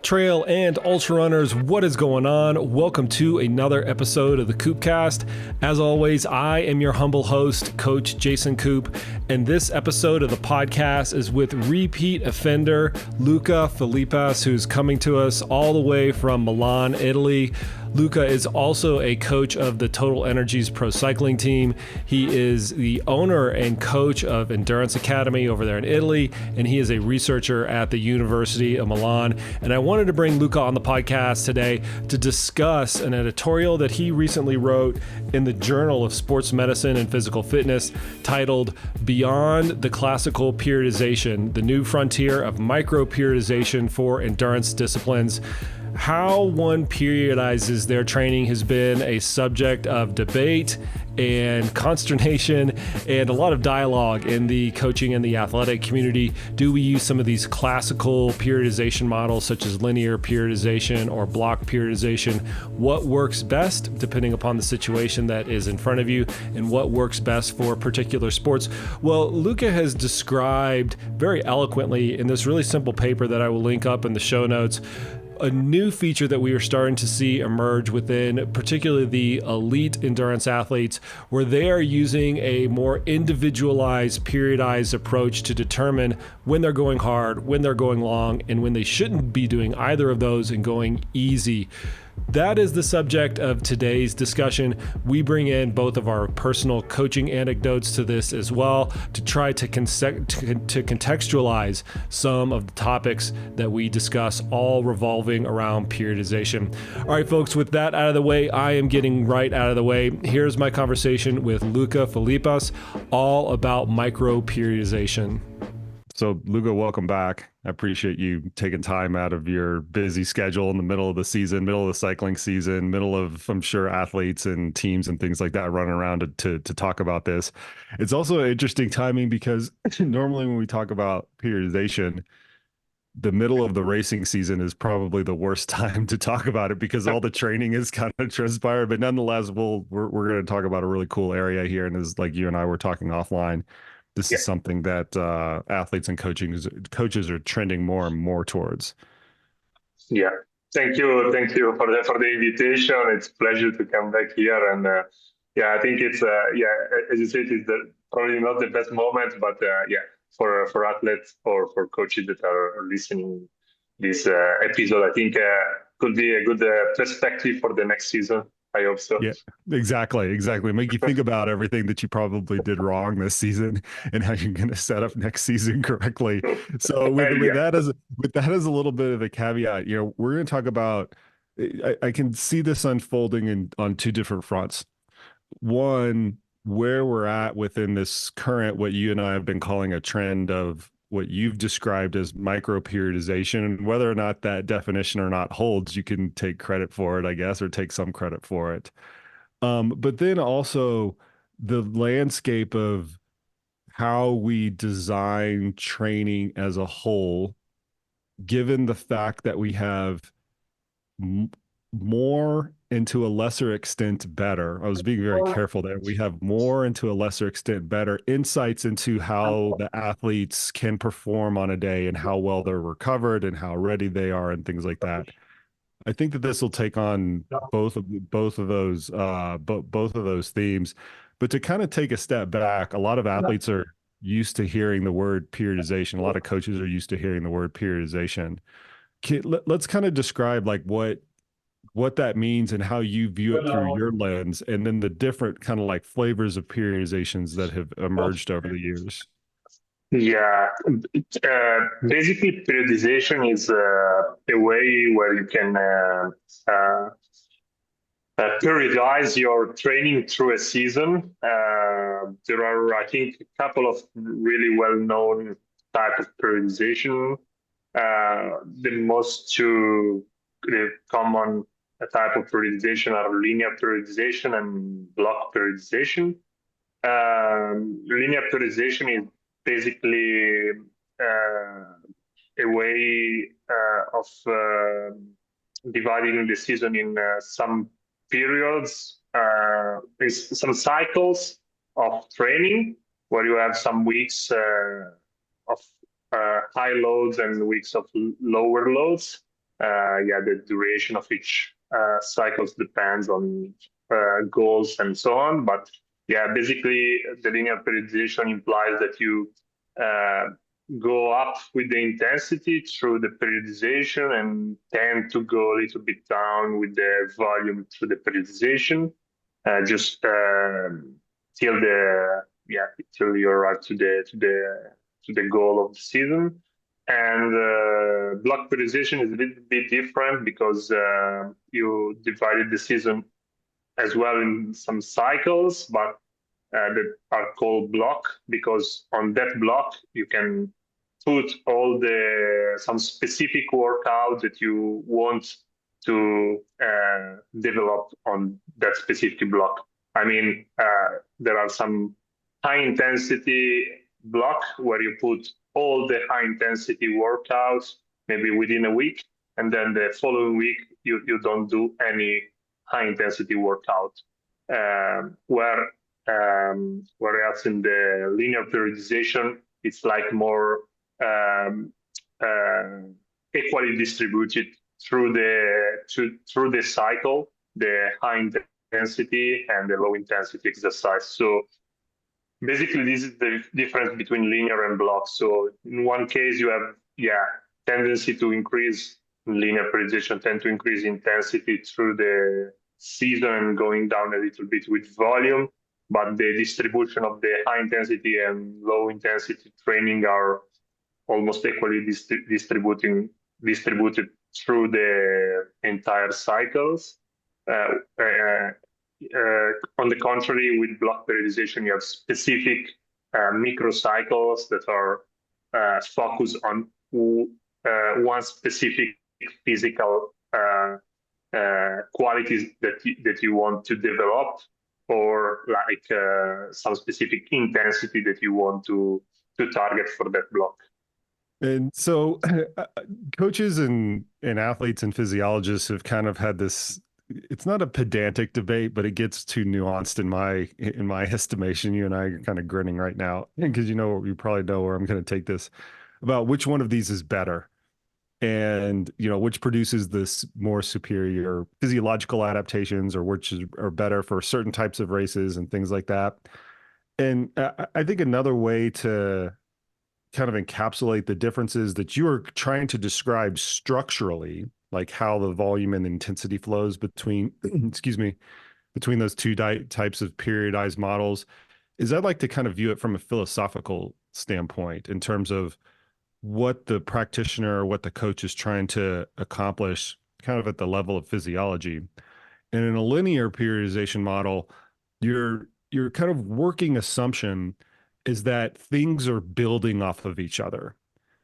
Trail and ultra runners, what is going on? Welcome to another episode of the Koopcast. As always, I am your humble host, Coach Jason Koop, and this episode of the podcast is with repeat offender Luca Filipas, who's coming to us all the way from Milan, Italy. Luca is also a coach of the TotalEnergies Pro Cycling Team. He is the owner and coach of Endurance Academy over there in Italy, and he is a researcher at the University of Milan. And I wanted to bring Luca on the podcast today to discuss an editorial that he recently wrote in the Journal of Sports Medicine and Physical Fitness titled Beyond the Classical Periodization, the New Frontier of Micro-Periodization for Endurance Disciplines. How one periodizes their training has been a subject of debate and consternation and a lot of dialogue in the coaching and the athletic community. Do we use some of these classical periodization models such as linear periodization or block periodization? What works best depending upon the situation that is in front of you, and what works best for particular sports? Well, Luca has described very eloquently in this really simple paper that I will link up in the show notes a new feature that we are starting to see emerge within particularly the elite endurance athletes, where they are using a more individualized, periodized approach to determine when they're going hard, when they're going long, and when they shouldn't be doing either of those and going easy. That is the subject of today's discussion. We bring in both of our personal coaching anecdotes to this as well to try to contextualize some of the topics that we discuss, all revolving around periodization. All right, folks, with that out of the way, I am getting right out of the way. Here's my conversation with Luca Filipas, all about micro-periodization. So, Luca, welcome back. I appreciate you taking time out of your busy schedule in the middle of the season, middle of the cycling season, middle of, I'm sure, athletes and teams and things like that running around to talk about this. It's also interesting timing because normally when we talk about periodization, the middle of the racing season is probably the worst time to talk about it because all the training is kind of transpired. But nonetheless, we're going to talk about a really cool area here. And as like you and I were talking offline, this is something that athletes and coaches are trending more and more towards. Yeah, thank you for the invitation. It's a pleasure to come back here, and I think it's as you said, it's probably not the best moment, but for athletes or for coaches that are listening this episode, I think could be a good perspective for the next season. I hope so. Yeah, exactly. Make you think about everything that you probably did wrong this season and how you're going to set up next season correctly. So with that as a little bit of a caveat, we're going to talk about, I can see this unfolding on two different fronts. One, where we're at within this current, what you and I have been calling a trend of what you've described as micro-periodization, and whether or not that definition or not holds, you can take credit for it, I guess, or take some credit for it. But then also the landscape of how we design training as a whole, given the fact that we have more and to a lesser extent better. I was being very careful there. We have more and to a lesser extent better insights into how the athletes can perform on a day and how well they're recovered and how ready they are and things like that. I think that this will take on both of those themes. But to kind of take a step back, a lot of athletes are used to hearing the word periodization. A lot of coaches are used to hearing the word periodization. Let's kind of describe like what that means and how you view it through your lens, and then the different kind of like flavors of periodizations that have emerged over the years. Yeah, basically periodization is a way where you can periodize your training through a season. There are, I think, a couple of really well-known type of periodization. The most two common type of periodization are linear periodization and block periodization. Linear periodization is basically a way of dividing the season in some periods, some cycles of training, where you have some weeks of high loads and weeks of lower loads. the duration of each cycles depends on goals and so on. But yeah, basically the linear periodization implies that you go up with the intensity through the periodization and tend to go a little bit down with the volume through the periodization, just till till you arrive to the goal of the season. And block periodization is a little bit different because you divided the season as well in some cycles, but that are called block, because on that block you can put some specific workout that you want to develop on that specific block. I mean, there are some high intensity block where you put all the high intensity workouts maybe within a week, and then the following week you don't do any high intensity workout. Whereas in the linear periodization, it's like more equally distributed through the cycle, the high intensity and the low intensity exercise. So basically, this is the difference between linear and block. So in one case, you have tendency to increase linear periodization, tend to increase intensity through the season and going down a little bit with volume. But the distribution of the high intensity and low intensity training are almost equally distributed through the entire cycles. On the contrary, with block periodization, you have specific microcycles that are focused on one specific physical qualities that you want to develop, or like some specific intensity that you want to target for that block. And so coaches and athletes and physiologists have kind of had this, it's not a pedantic debate, but it gets too nuanced in my estimation. You and I are kind of grinning right now because you probably know where I'm going to take this, about which one of these is better, and which produces this more superior physiological adaptations, or which are better for certain types of races and things like that. And I think another way to kind of encapsulate the differences that you are trying to describe structurally, like how the volume and intensity flows between between those two types of periodized models, is I'd like to kind of view it from a philosophical standpoint in terms of what the practitioner or what the coach is trying to accomplish kind of at the level of physiology. And in a linear periodization model, your kind of working assumption is that things are building off of each other,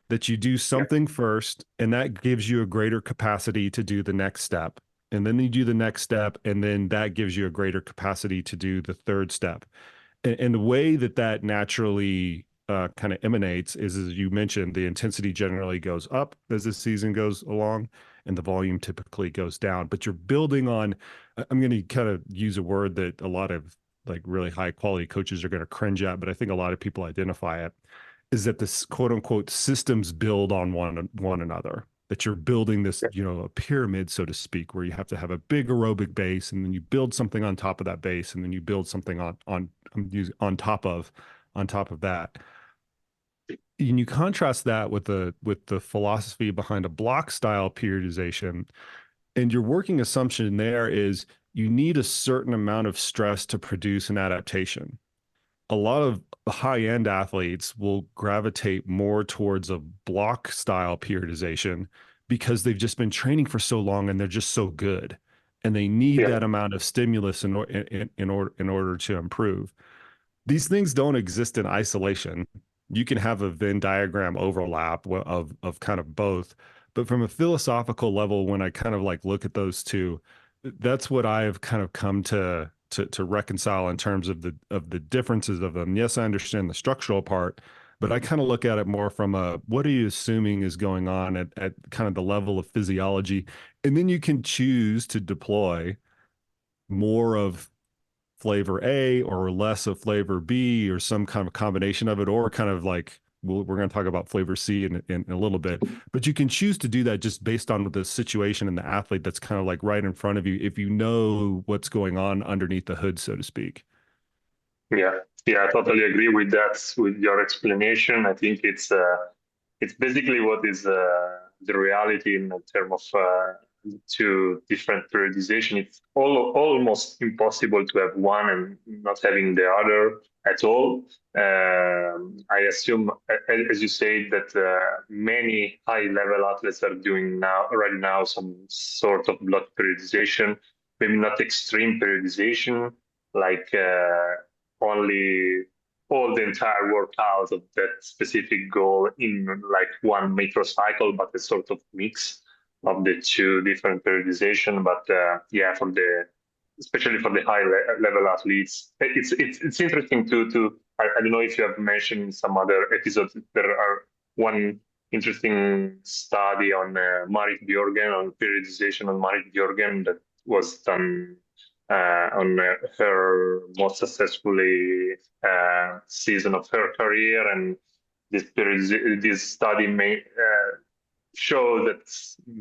that you do something first, and that gives you a greater capacity to do the next step. And then you do the next step, and then that gives you a greater capacity to do the third step. And the way that naturally kind of emanates is, as you mentioned, the intensity generally goes up as the season goes along, and the volume typically goes down. But you're building on, I'm going to kind of use a word that a lot of like really high quality coaches are going to cringe at, but I think a lot of people identify it, is that this quote unquote systems build on one another, that you're building this, a pyramid, so to speak, where you have to have a big aerobic base, and then you build something on top of that base, and then you build something on top of that. And you contrast that with the philosophy behind a block style periodization, and your working assumption there is you need a certain amount of stress to produce an adaptation. A lot of high-end athletes will gravitate more towards a block style periodization because they've just been training for so long and they're just so good, and they need that amount of stimulus in order to improve. These things don't exist in isolation. You can have a Venn diagram overlap of kind of both, but from a philosophical level, when I kind of like look at those two, that's what I have kind of come to reconcile in terms of the differences of them. Yes, I understand the structural part, but I kind of look at it more from what are you assuming is going on at kind of the level of physiology, and then you can choose to deploy more of flavor A or less of flavor B, or some kind of combination of it, or kind of like we're going to talk about flavor C in a little bit, but you can choose to do that just based on the situation and the athlete that's kind of like right in front of you, if you know what's going on underneath the hood, so to speak. Yeah, yeah, I totally agree with that, with your explanation. I think it's basically what is the reality in terms of two different periodization. It's almost impossible to have one and not having the other at all. I assume, as you say, that many high-level athletes are doing right now some sort of block periodization, maybe not extreme periodization, like only all the entire workout of that specific goal in like one microcycle, but a sort of mix of the two different periodization. But yeah, especially for the level athletes, it's interesting to I don't know if you have mentioned in some other episodes, there are one interesting study on Marit Bjorgen, on periodization on Marit Bjorgen, that was done on her most successfully season of her career, and this study may show that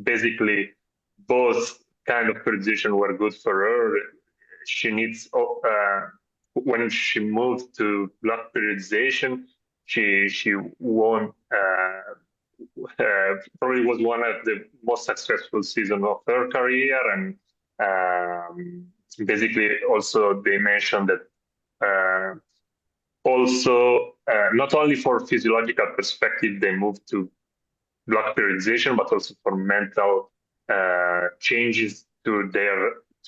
basically both kind of periodization were good for her. She needs when she moved to block periodization, she won. Probably was one of the most successful season of her career, and basically also they mentioned that also not only for physiological perspective they moved to block periodization, but also for mental changes to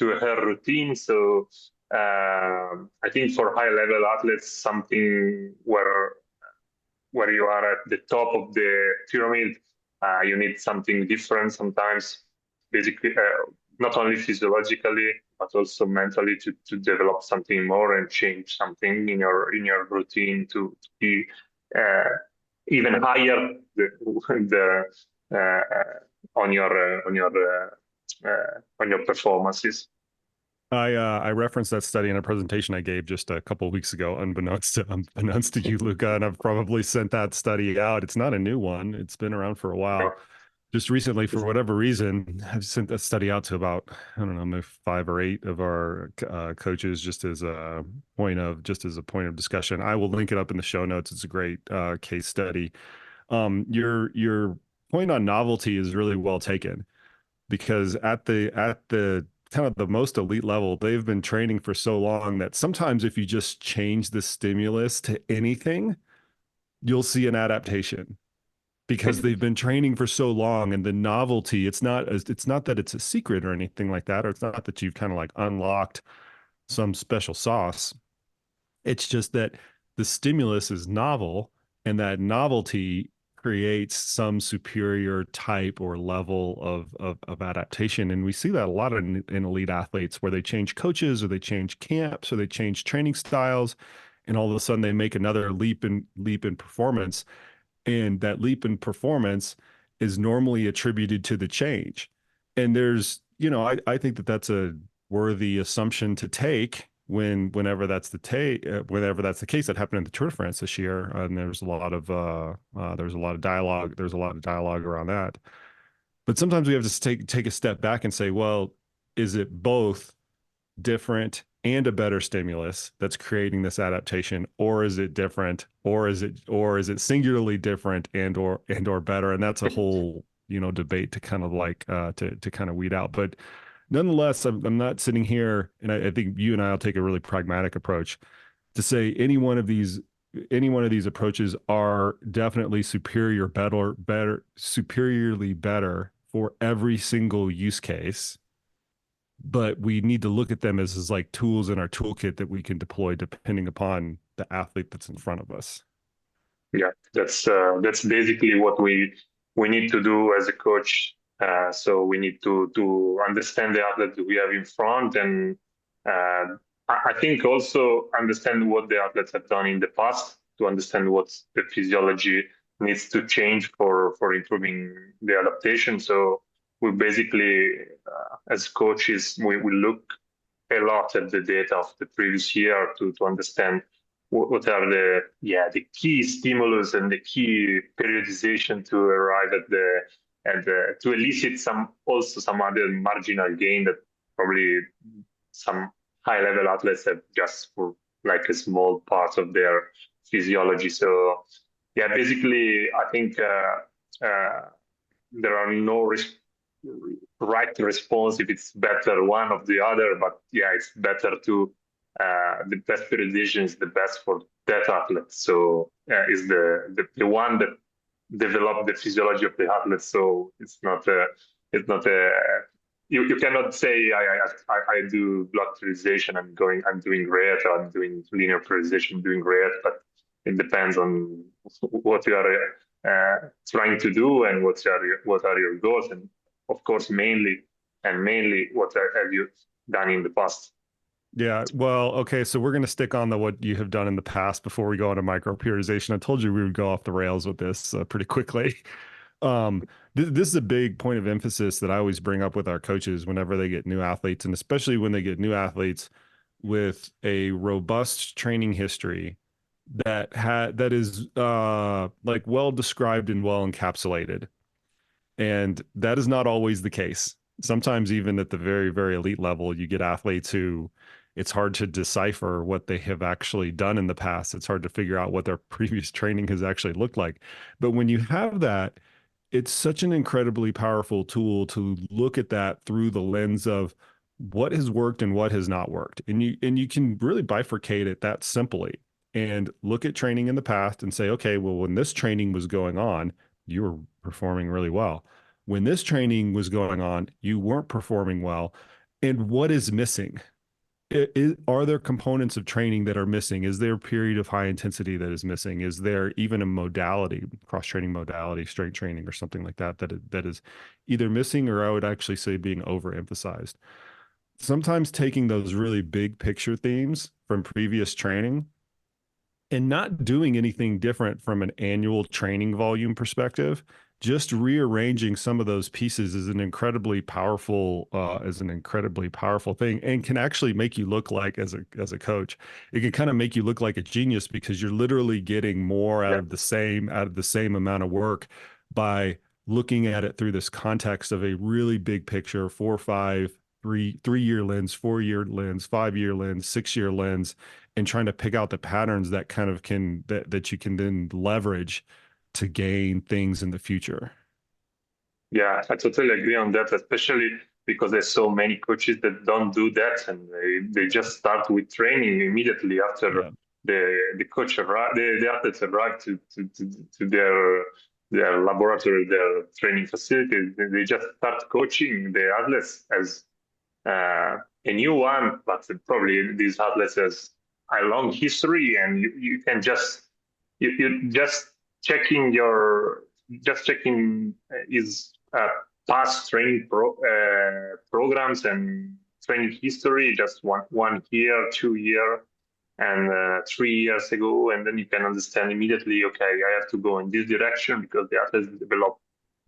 her routine. So I think for high level athletes, something where you are at the top of the pyramid, you need something different sometimes, basically not only physiologically but also mentally to develop something more and change something in your routine to be even higher on your performances. I referenced that study in a presentation I gave just a couple of weeks ago, unbeknownst to you, Luca, and I've probably sent that study out. It's not a new one; it's been around for a while. Just recently, for whatever reason, I've sent that study out to about, I don't know, maybe 5 or 8 of our coaches, just as a point of discussion. I will link it up in the show notes. It's a great case study. Your point on novelty is really well taken, because at the kind of the most elite level, they've been training for so long that sometimes if you just change the stimulus to anything, you'll see an adaptation, because they've been training for so long. And the novelty, it's not that it's a secret or anything like that, or it's not that you've kind of like unlocked some special sauce. It's just that the stimulus is novel, and that novelty creates some superior type or level of adaptation. And we see that a lot in elite athletes, where they change coaches or they change camps or they change training styles, and all of a sudden they make another leap in performance. And that leap in performance is normally attributed to the change. And there's, I think that that's a worthy assumption to take whenever that's the case. That happened in the Tour de France this year, and there's a lot of dialogue. There's a lot of dialogue around that. But sometimes we have to take a step back and say, well, is it both different and a better stimulus that's creating this adaptation, or is it different, or is it singularly different and or better? And that's a whole debate to kind of like to kind of weed out. But nonetheless, I'm not sitting here, and I think you and I will take a really pragmatic approach to say any one of these approaches are definitely superiorly better for every single use case. But we need to look at them as like tools in our toolkit that we can deploy depending upon the athlete that's in front of us. Yeah, that's basically what we need to do as a coach. So we need to understand the athlete that we have in front, and I think also understand what the athletes have done in the past, to understand what the physiology needs to change for improving the adaptation. So we basically, as coaches, we look a lot at the data of the previous year to understand what are the key stimulus and the key periodization to arrive at to elicit some other marginal gain that probably some high level athletes have just for like a small part of their physiology. So yeah, basically I think there are no right response if it's better one or the other, but yeah, it's better to the best periodization is the best for that athlete. So is the one that developed the physiology of the athlete. So it's not you cannot say I do blood periodization, I'm doing great, or I'm doing linear periodization, doing great, but it depends on what you are trying to do and what are your goals, and of course mainly what have you done in the past. Yeah, well, okay, so we're going to stick on what you have done in the past before we go into micro-periodization. I told you we would go off the rails with this pretty quickly. This is a big point of emphasis that I always bring up with our coaches whenever they get new athletes, and especially when they get new athletes with a robust training history that is like well described and well encapsulated. And that is not always the case. Sometimes even at the very, very elite level, you get athletes who it's hard to decipher what they have actually done in the past. It's hard to figure out what their previous training has actually looked like. But when you have that, it's such an incredibly powerful tool to look at that through the lens of what has worked and what has not worked. And you can really bifurcate it that simply and look at training in the past and say, okay, well, when this training was going on, you were performing really well. When this training was going on, you weren't performing well. And what is missing? Are there components of training that are missing? Is there a period of high intensity that is missing? Is there even a modality, cross-training modality, strength training or something like that is either missing, or I would actually say being overemphasized? Sometimes taking those really big picture themes from previous training and not doing anything different from an annual training volume perspective, just rearranging some of those pieces is an incredibly powerful thing, and can actually make you look like, as a coach, it can kind of make you look like a genius, because you're literally getting more out of the same amount of work by looking at it through this context of a really big picture, 4 or 5, 3-year lens, 4-year lens, 5-year lens, 6-year lens, and trying to pick out the patterns that kind of that you can then leverage to gain things in the future. Yeah, I totally agree on that, especially because there's so many coaches that don't do that, and they just start with training immediately after the coach arrive, the athletes arrive to their laboratory, their training facility. They just start coaching the athletes as a new one, but probably these athletes has a long history, and you can just you checking his past training programs and training history, just 1 year, 2 year, and 3 years ago, and then you can understand immediately, okay, I have to go in this direction, because the athletes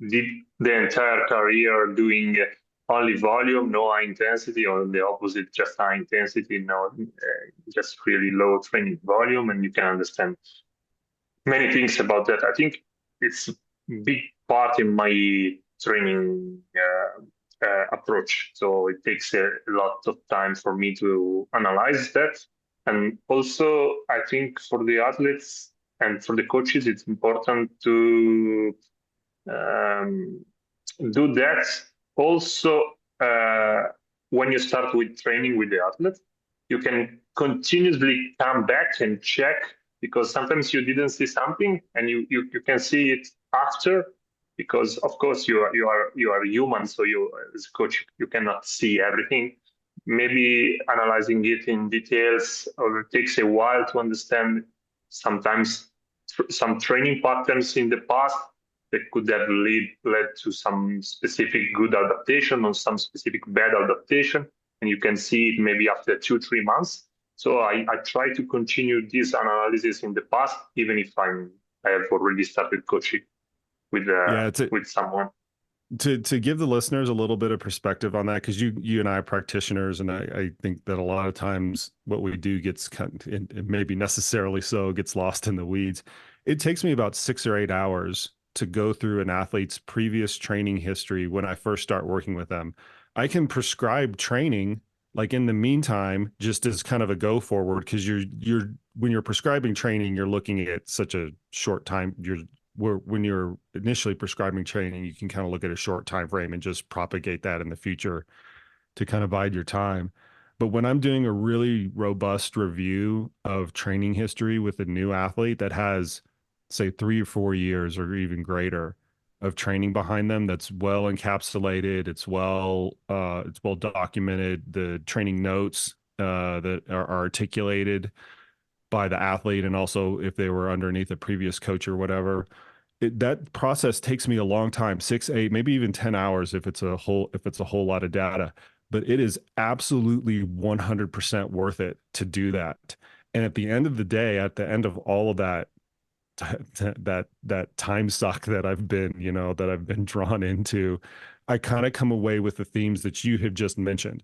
did the entire career doing only volume, no high intensity, or the opposite, just high intensity, no, just really low training volume, and you can understand many things about that. I think it's a big part in my training approach. So it takes a lot of time for me to analyze that. And also, I think for the athletes and for the coaches, it's important to do that. Also, when you start with training with the athlete, you can continuously come back and check, because sometimes you didn't see something and you can see it after, because of course you are human, so you as a coach you cannot see everything. Maybe analyzing it in details, or it takes a while to understand sometimes some training patterns in the past that could have led to some specific good adaptation or some specific bad adaptation, and you can see it maybe after 2-3 months. So I try to continue this analysis in the past, even if I have already started coaching with someone. to give the listeners a little bit of perspective on that, because you and I are practitioners, and I think that a lot of times what we do gets and maybe necessarily so gets lost in the weeds. It takes me about 6 or 8 hours to go through an athlete's previous training history when I first start working with them. I can prescribe training like in the meantime, just as kind of a go forward, because you're when you're prescribing training, you're looking at such a short time. When you're initially prescribing training, you can kind of look at a short time frame and just propagate that in the future to kind of bide your time. But when I'm doing a really robust review of training history with a new athlete that has, say, 3 or 4 years or even greater of training behind them, that's well encapsulated, it's well documented, the training notes that are articulated by the athlete, and also if they were underneath a previous coach or whatever, that process takes me a long time, 6, 8, maybe even 10 hours if it's a whole lot of data. But it is absolutely 100% worth it to do that. And at the end of the day, at the end of all of that, that time suck that I've been drawn into, I kind of come away with the themes that you have just mentioned.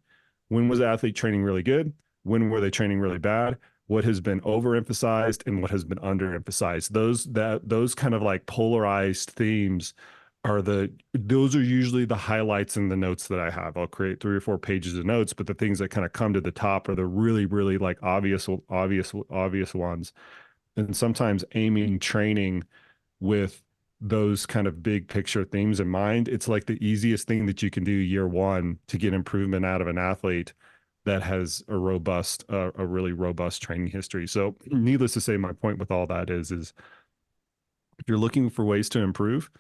When was athlete training really good? When were they training really bad? What has been overemphasized and what has been underemphasized? Those kind of like polarized themes those are usually the highlights in the notes that I have. I'll create 3 or 4 pages of notes, but the things that kind of come to the top are the really, really like obvious ones. And sometimes aiming training with those kind of big picture themes in mind, it's like the easiest thing that you can do year one to get improvement out of an athlete that has a really robust training history. So needless to say, my point with all that is if you're looking for ways to improve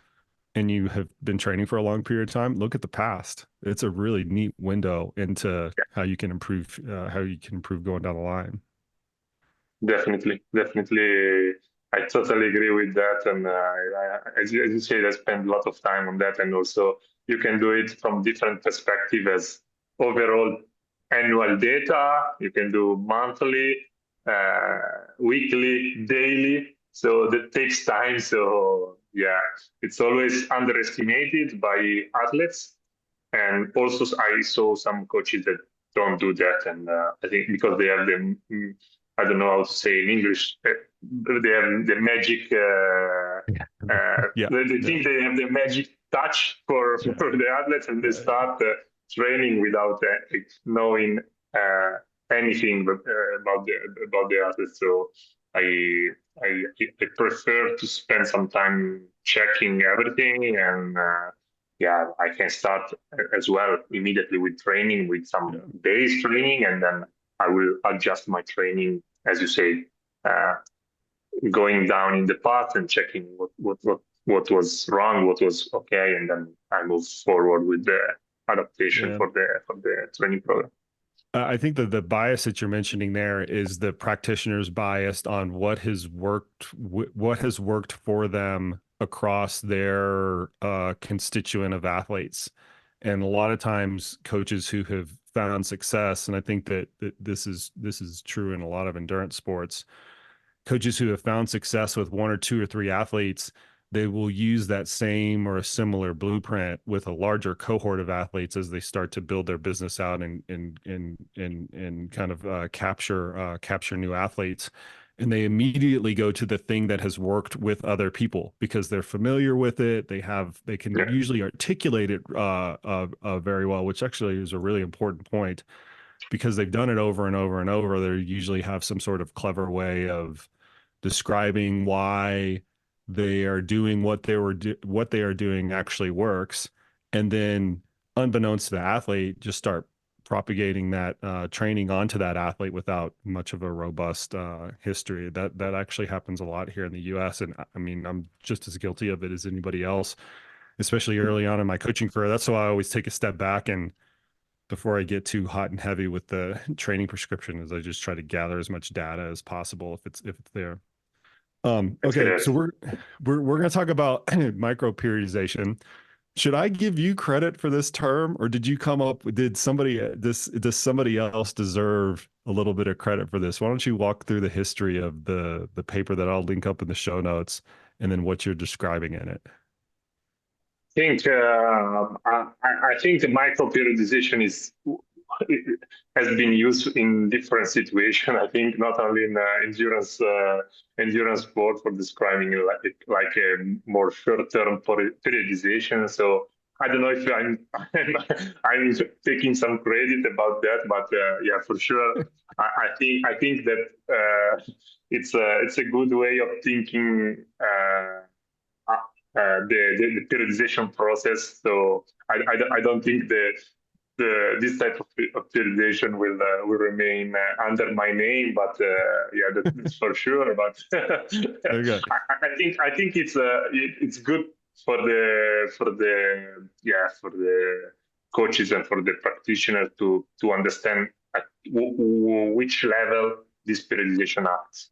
and you have been training for a long period of time, look at the past. It's a really neat window into how you can improve going down the line. Definitely. I totally agree with that. And as you said, I spend a lot of time on that. And also you can do it from different perspectives as overall annual data. You can do monthly, weekly, daily. So that takes time. So yeah, it's always underestimated by athletes. And also I saw some coaches that don't do that. And I think because they have I don't know how to say in English, they have the magic, they think they have the magic touch for the athletes, and they start training without knowing anything about the athletes. So I prefer to spend some time checking everything, and I can start as well immediately with training, with some base training, and then I will adjust my training, as you say, going down in the path and checking what was wrong, what was okay, and then I move forward with the adaptation for the training program. I think that the bias that you're mentioning there is the practitioner's bias on what has worked for them across their constituent of athletes. And a lot of times coaches who have found success, and I think that this is true in a lot of endurance sports, coaches who have found success with 1 or 2 or 3 athletes, they will use that same or a similar blueprint with a larger cohort of athletes as they start to build their business out and kind of capture new athletes. And they immediately go to the thing that has worked with other people because they're familiar with it. They can usually articulate it very well, which actually is a really important point because they've done it over and over and over. They usually have some sort of clever way of describing why they are doing what they are doing actually works, and then unbeknownst to the athlete, just start propagating that training onto that athlete without much of a robust history. That actually happens a lot here in the US, and I mean, I'm just as guilty of it as anybody else, especially early on in my coaching career. That's why I always take a step back, and before I get too hot and heavy with the training prescription, is I just try to gather as much data as possible if it's there. Okay, so we're going to talk about micro-periodization. Should I give you credit for this term, or does somebody else deserve a little bit of credit for this? Why don't you walk through the history of the paper that I'll link up in the show notes, and then what you're describing in it? think I think the micro-periodization has been used in different situations. I think not only in endurance sport for describing like a more short-term periodization. So I don't know if I'm taking some credit about that, but yeah, for sure, I think that it's a good way of thinking. The periodization process. So I don't think this type of periodization will remain under my name, but yeah, that's for sure. But Okay. I think it's good for the coaches and for the practitioners to understand at which level this periodization acts.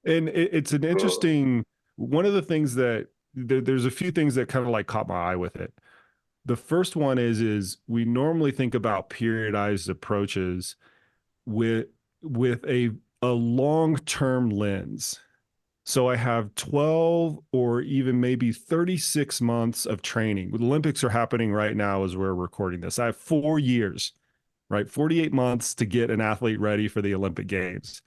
And it's an interesting, one of the things that there's a few things that kind of like caught my eye with it. The first one is we normally think about periodized approaches with a long-term lens. So I have 12 or even maybe 36 months of training. The Olympics are happening right now as we're recording this. I have 4 years, right? 48 months to get an athlete ready for the Olympic Games.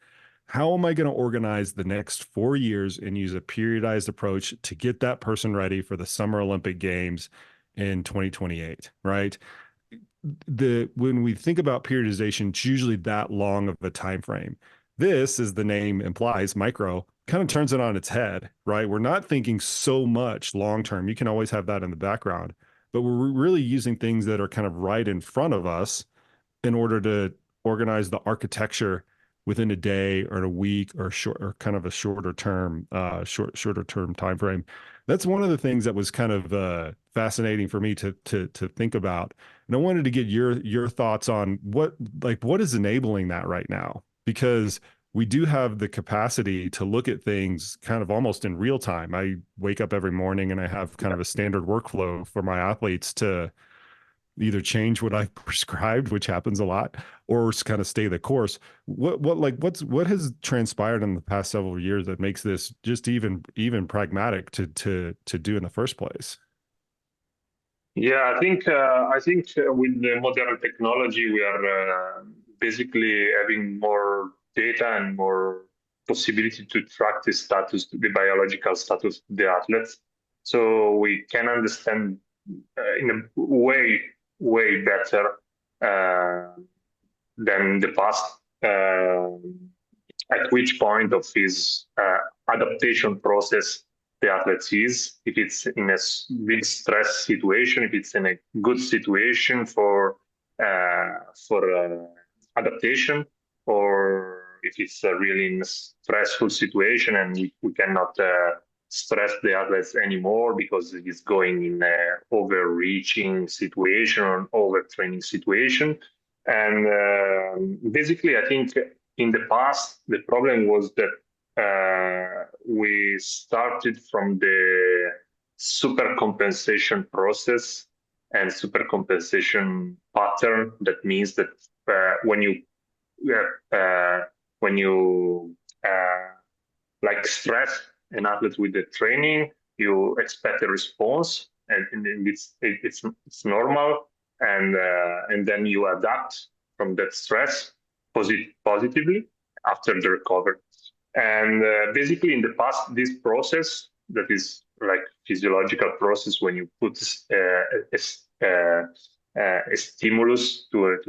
How am I going to organize the next 4 years and use a periodized approach to get that person ready for the Summer Olympic Games in 2028, right? When we think about periodization, it's usually that long of a time frame. This, as the name implies, micro, kind of turns it on its head, right? We're not thinking so much long term. You can always have that in the background, but we're really using things that are kind of right in front of us in order to organize the architecture within a day or a week or kind of a shorter term time frame. That's one of the things that was kind of fascinating for me to think about. And I wanted to get your thoughts on what is enabling that right now, because we do have the capacity to look at things kind of almost in real time. I wake up every morning and I have kind of a standard workflow for my athletes to either change what I've prescribed, which happens a lot, or kind of stay the course. What has transpired in the past several years that makes this just even pragmatic to do in the first place? Yeah, I think with the modern technology, we are basically having more data and more possibility to track the biological status of the athletes. So we can understand in a way better than the past at which point of his adaptation process the athlete is, if it's in a big stress situation, if it's in a good situation for adaptation, or if it's really in a stressful situation and we cannot stress the athletes anymore because he's going in an overreaching situation or overtraining situation. And basically, I think in the past, the problem was that we started from the supercompensation process and supercompensation pattern. That means that when you like stress an athlete with the training, you expect a response, and it's normal, and then you adapt from that stress positively after the recovery. And basically, in the past, this process that is like physiological process when you put a stimulus to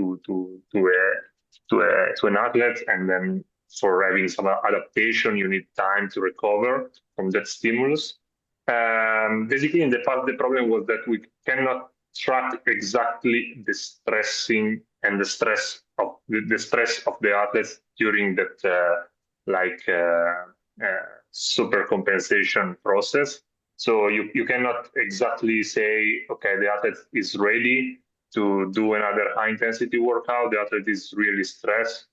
an athlete, and then for having some adaptation, you need time to recover from that stimulus. Basically, in the past, the problem was that we cannot track exactly the stressing and the stress of the athletes during that super compensation process. So you cannot exactly say, okay, the athlete is ready to do another high intensity workout. The athlete is really stressed.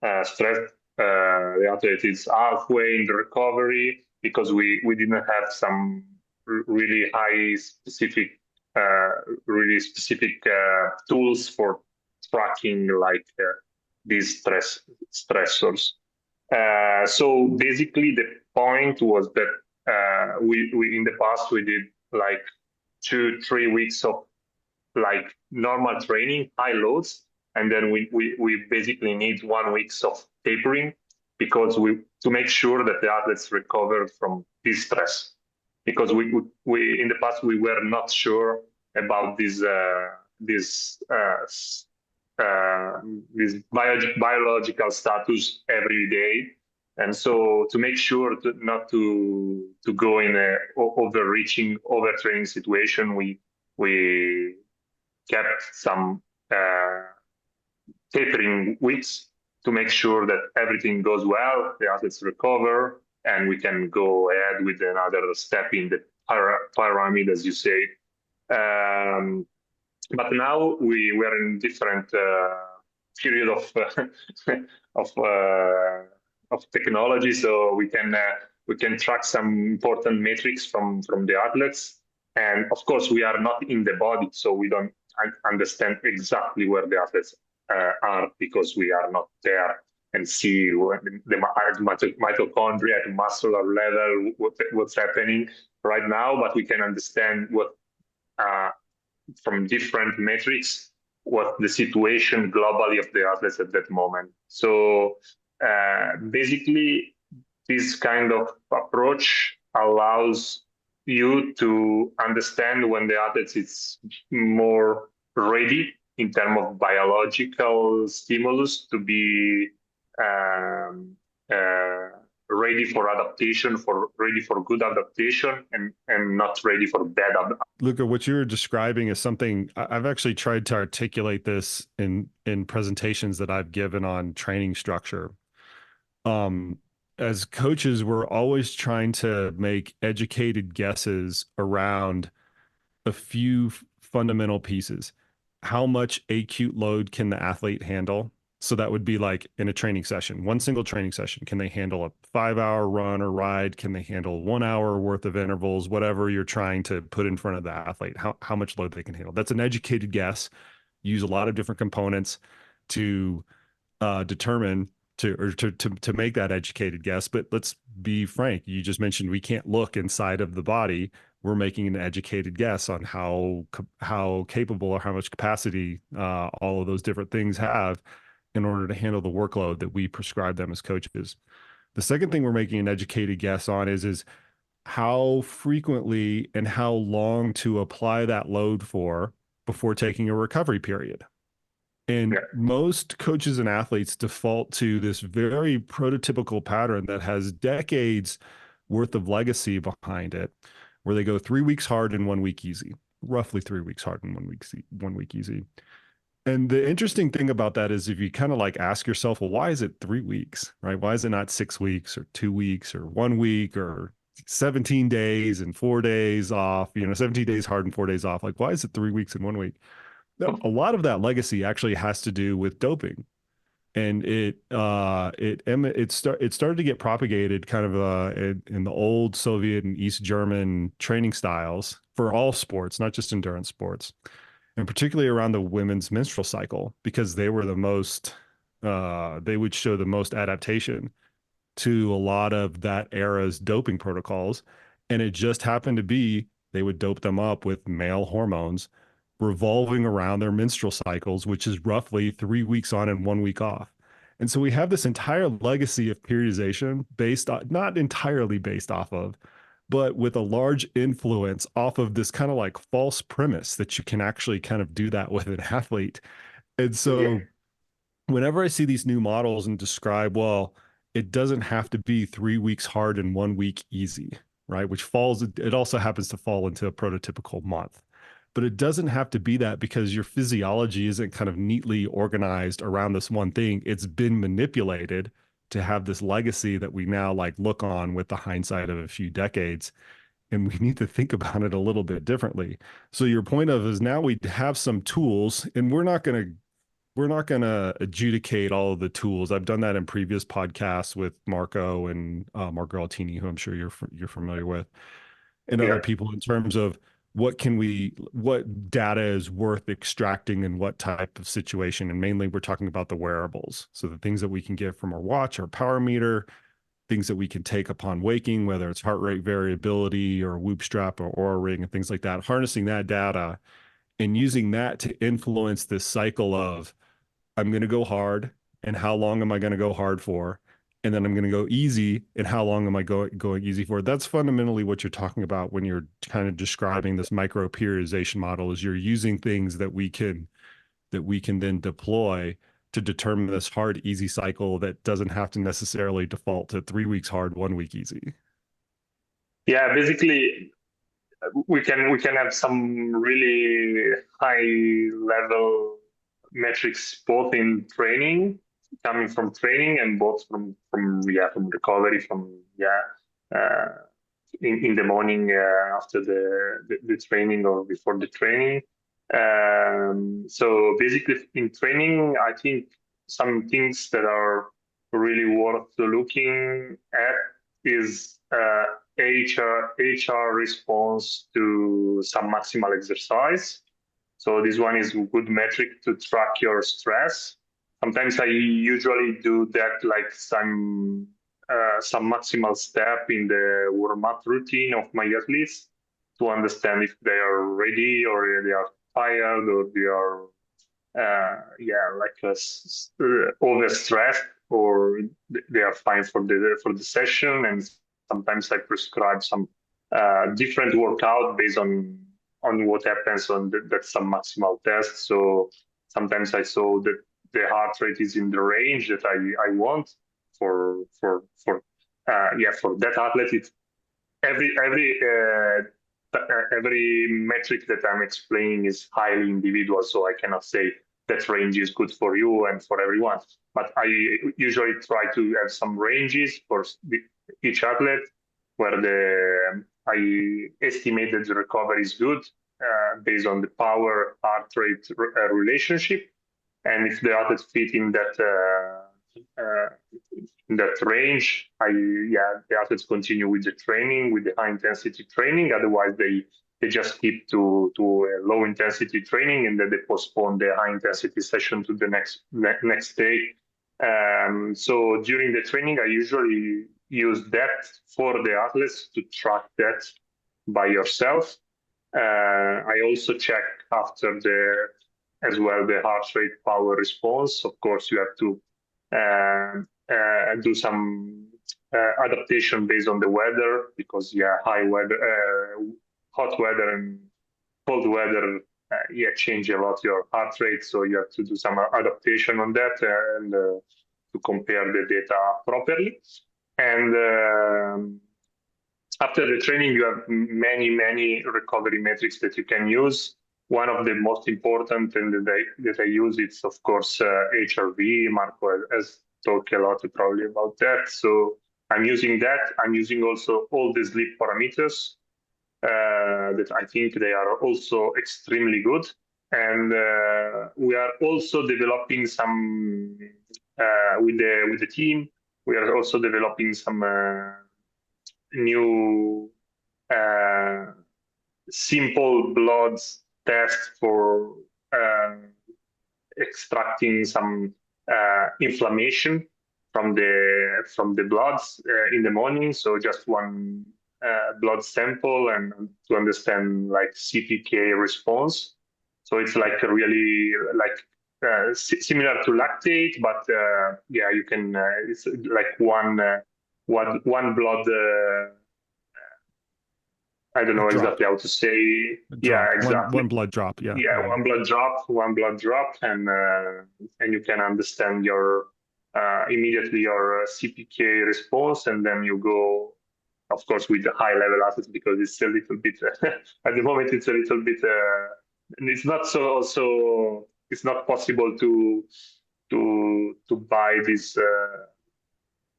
The athlete is halfway in the recovery, because we didn't have some really high specific, tools for tracking these stressors. So basically, the point was that we in the past we did 2-3 weeks of like normal training, high loads, and then we basically need 1 week of tapering because to make sure that the athletes recover from this stress. Because we in the past we were not sure about this biological status every day, and so to make sure not to go in a overtraining situation, we kept some tapering weeks to make sure that everything goes well, the athletes recover, and we can go ahead with another step in the pyramid, as you say. But now we were in different period of technology, so we can track some important metrics from the athletes. And of course, we are not in the body, so we don't understand exactly where the athletes are because we are not there and see the mitochondria at muscular level, what's happening right now. But we can understand what from different metrics what the situation globally of the athletes at that moment. So basically, this kind of approach allows you to understand when the athlete is more ready in terms of biological stimulus to be ready for adaptation, ready for good adaptation, and not ready for bad adaptation. Luca, what you're describing is something I've actually tried to articulate this in presentations that I've given on training structure. As coaches, we're always trying to make educated guesses around a few fundamental pieces. How much acute load can the athlete handle? So that would be like in a training session, one single training session. Can they handle a 5-hour run or ride? Can they handle 1 hour worth of intervals? Whatever you're trying to put in front of the athlete, how much load they can handle. That's an educated guess. Use a lot of different components to determine to make that educated guess. But let's be frank. You just mentioned we can't look inside of the body. We're making an educated guess on how capable or how much capacity all of those different things have in order to handle the workload that we prescribe them as coaches. The second thing we're making an educated guess on is how frequently and how long to apply that load for before taking a recovery period. And most coaches and athletes default to this very prototypical pattern that has decades worth of legacy behind it, where they go 3 weeks hard and 1 week easy, roughly 3 weeks hard and 1 week easy. And the interesting thing about that is if you kind of like ask yourself, well, why is it 3 weeks, right? Why is it not 6 weeks or 2 weeks or 1 week or 17 days and 4 days off, 17 days hard and 4 days off? Like, why is it 3 weeks and 1 week? No, a lot of that legacy actually has to do with doping. And it started to get propagated kind of in the old Soviet and East German training styles for all sports, not just endurance sports, and particularly around the women's menstrual cycle, because they were the most, they would show the most adaptation to a lot of that era's doping protocols. And it just happened to be, they would dope them up with male hormones revolving around their menstrual cycles, which is roughly 3 weeks on and 1 week off. And so we have this entire legacy of periodization based on, not entirely based off of, but with a large influence off of this kind of like false premise that you can actually kind of do that with an athlete. And so whenever I see these new models and describe, well, it doesn't have to be 3 weeks hard and 1 week easy, right? Which falls, it also happens to fall into a prototypical month. But it doesn't have to be that because your physiology isn't kind of neatly organized around this one thing. It's been manipulated to have this legacy that we now like look on with the hindsight of a few decades. And we need to think about it a little bit differently. So your point of is now we have some tools, and we're not going to adjudicate all of the tools. I've done that in previous podcasts with Marco and Marco Altini, who I'm sure you're familiar with, and other people in terms of what data is worth extracting in what type of situation. And mainly we're talking about the wearables. So the things that we can get from our watch, our power meter, things that we can take upon waking, whether it's heart rate variability or Whoop strap or Oura ring and things like that, harnessing that data and using that to influence this cycle of I'm going to go hard and how long am I going to go hard for? And then I'm going to go easy and how long am I going easy for? That's fundamentally what you're talking about when you're kind of describing this micro-periodization model is you're using things that we can then deploy to determine this hard, easy cycle that doesn't have to necessarily default to 3 weeks hard, 1 week easy. Yeah, basically we can have some really high level metrics both in training, coming from training, and both from recovery, in the morning after the training or before the training. So basically in training, I think some things that are really worth looking at is HR response to some maximal exercise. So this one is a good metric to track your stress. Sometimes I usually do that like some maximal step in the warm-up routine of my athletes to understand if they are ready or they are tired or they are overstressed or they are fine for the session. And sometimes I prescribe some different workout based on what happens on that some maximal test. So sometimes I saw that the heart rate is in the range that I want for that athlete. It's every metric that I'm explaining is highly individual, so I cannot say that range is good for you and for everyone. But I usually try to have some ranges for each athlete where I estimate that the recovery is good based on the power heart rate relationship, and if the athlete fit in that range, the athletes continue with the training, with the high intensity training. Otherwise, they just keep to a low intensity training, and then they postpone the high intensity session to the next day. So during the training, I usually use that for the athletes to track that by yourself. I also check after as well the heart rate power response. Of course, you have to do some adaptation based on the weather, because high weather, hot weather and cold weather change a lot your heart rate. So you have to do some adaptation on that and to compare the data properly. And after the training, you have many recovery metrics that you can use. One of the most important and that I use is, of course, HRV. Marco has talked a lot probably about that. So I'm using that. I'm using also all the sleep parameters that I think they are also extremely good. And we are also developing some, with the team, we are also developing some new simple blood test for extracting some inflammation from the bloods in the morning. So just one blood sample and to understand like CPK response. So it's like really like similar to lactate, but you can it's like one blood. I don't know exactly how to say. Yeah, exactly. One blood drop. Yeah. One blood drop, and you can understand your immediately your CPK response, and then you go, of course, with the high level assets, because it's a little bit at the moment it's a little bit and it's not so it's not possible to buy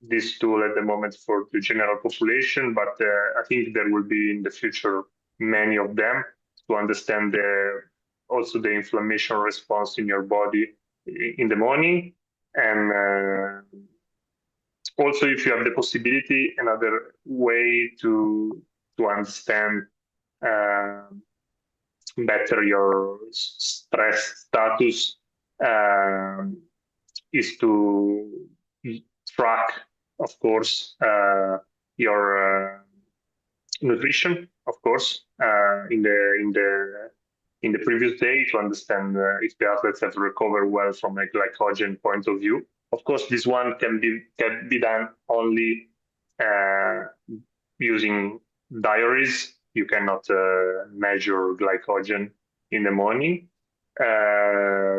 this tool at the moment for the general population, but I think there will be in the future many of them to understand also the inflammation response in your body in the morning. And also, if you have the possibility, another way to understand better your stress status is to track of course, your nutrition, of course, in the previous day to understand if the athletes have recovered well from a glycogen point of view. Of course, this one can be done only using diaries. You cannot measure glycogen in the morning.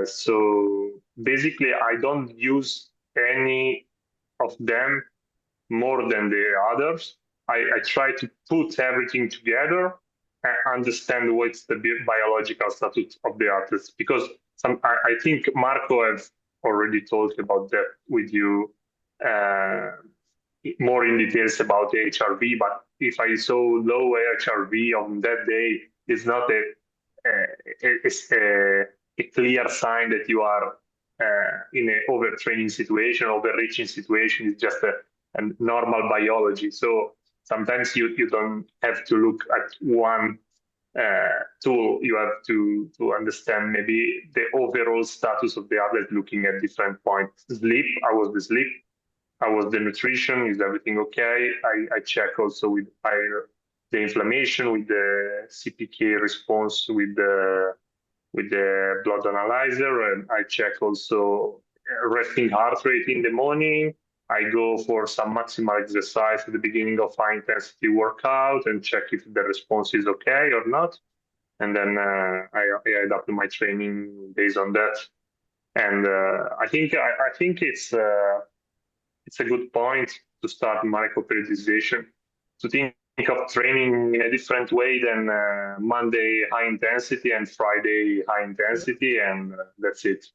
So basically, I don't use any of them more than the others. I try to put everything together and understand what's the biological status of the athletes, because I think Marco has already talked about that with you more in details about the HRV, but if I saw low HRV on that day, it's not a clear sign that you are in an overtraining situation, overreaching situation. It's just a normal biology. So sometimes you don't have to look at one tool. You have to understand maybe the overall status of the athlete looking at different points. Sleep, how was the sleep? How was the nutrition? Is everything okay? I check also with the inflammation, with the CPK response, with the blood analyzer, and I check also resting heart rate in the morning. I go for some maximal exercise at the beginning of high intensity workout and check if the response is okay or not. And then I adapt my training based on that. And I think it's a good point to start micro-periodization, to think of training in a different way than Monday high intensity and Friday high intensity, and that's it.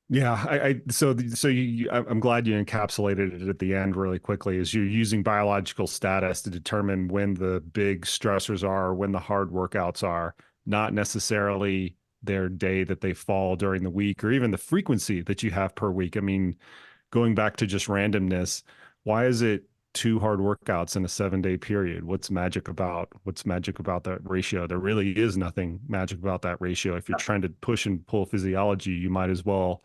Yeah, I'm glad you encapsulated it at the end really quickly, is you're using biological status to determine when the big stressors are, when the hard workouts are, not necessarily their day that they fall during the week or even the frequency that you have per week. I mean, going back to just randomness, why is it 2 hard workouts in a 7-day period? What's magic about that ratio? There really is nothing magic about that ratio. If you're trying to push and pull physiology, you might as well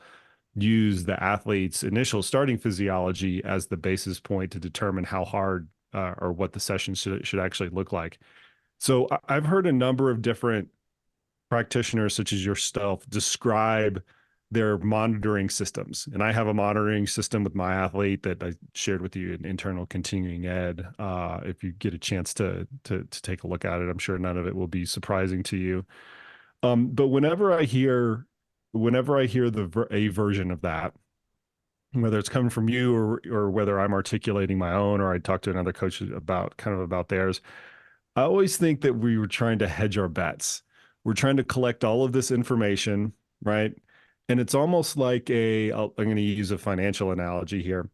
use the athlete's initial starting physiology as the basis point to determine how hard or what the session should actually look like. So I've heard a number of different practitioners, such as yourself, describe their monitoring systems. And I have a monitoring system with my athlete that I shared with you in internal continuing ed. If you get a chance to take a look at it, I'm sure none of it will be surprising to you. But whenever I hear a version of that, whether it's coming from you or whether I'm articulating my own, or I talk to another coach about theirs, I always think that we were trying to hedge our bets. We're trying to collect all of this information, right? And it's almost like I'm going to use a financial analogy here.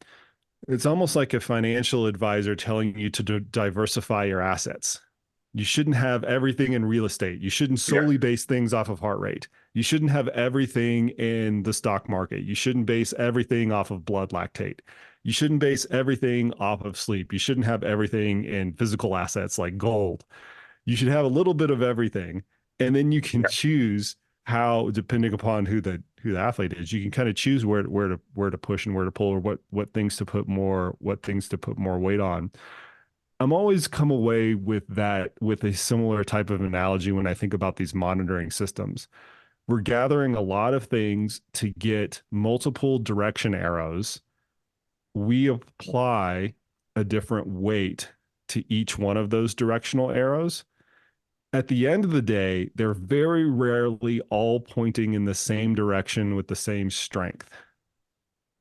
It's almost like a financial advisor telling you to diversify your assets. You shouldn't have everything in real estate. You shouldn't solely base things off of heart rate. You shouldn't have everything in the stock market. You shouldn't base everything off of blood lactate. You shouldn't base everything off of sleep. You shouldn't have everything in physical assets like gold. You should have a little bit of everything. And then you can choose how, depending upon who the athlete is, you can kind of choose where to push and where to pull, or what things to put more weight on. I'm always come away with a similar type of analogy when I think about these monitoring systems. We're gathering a lot of things to get multiple direction arrows. We apply a different weight to each one of those directional arrows. At the end of the day, they're very rarely all pointing in the same direction with the same strength.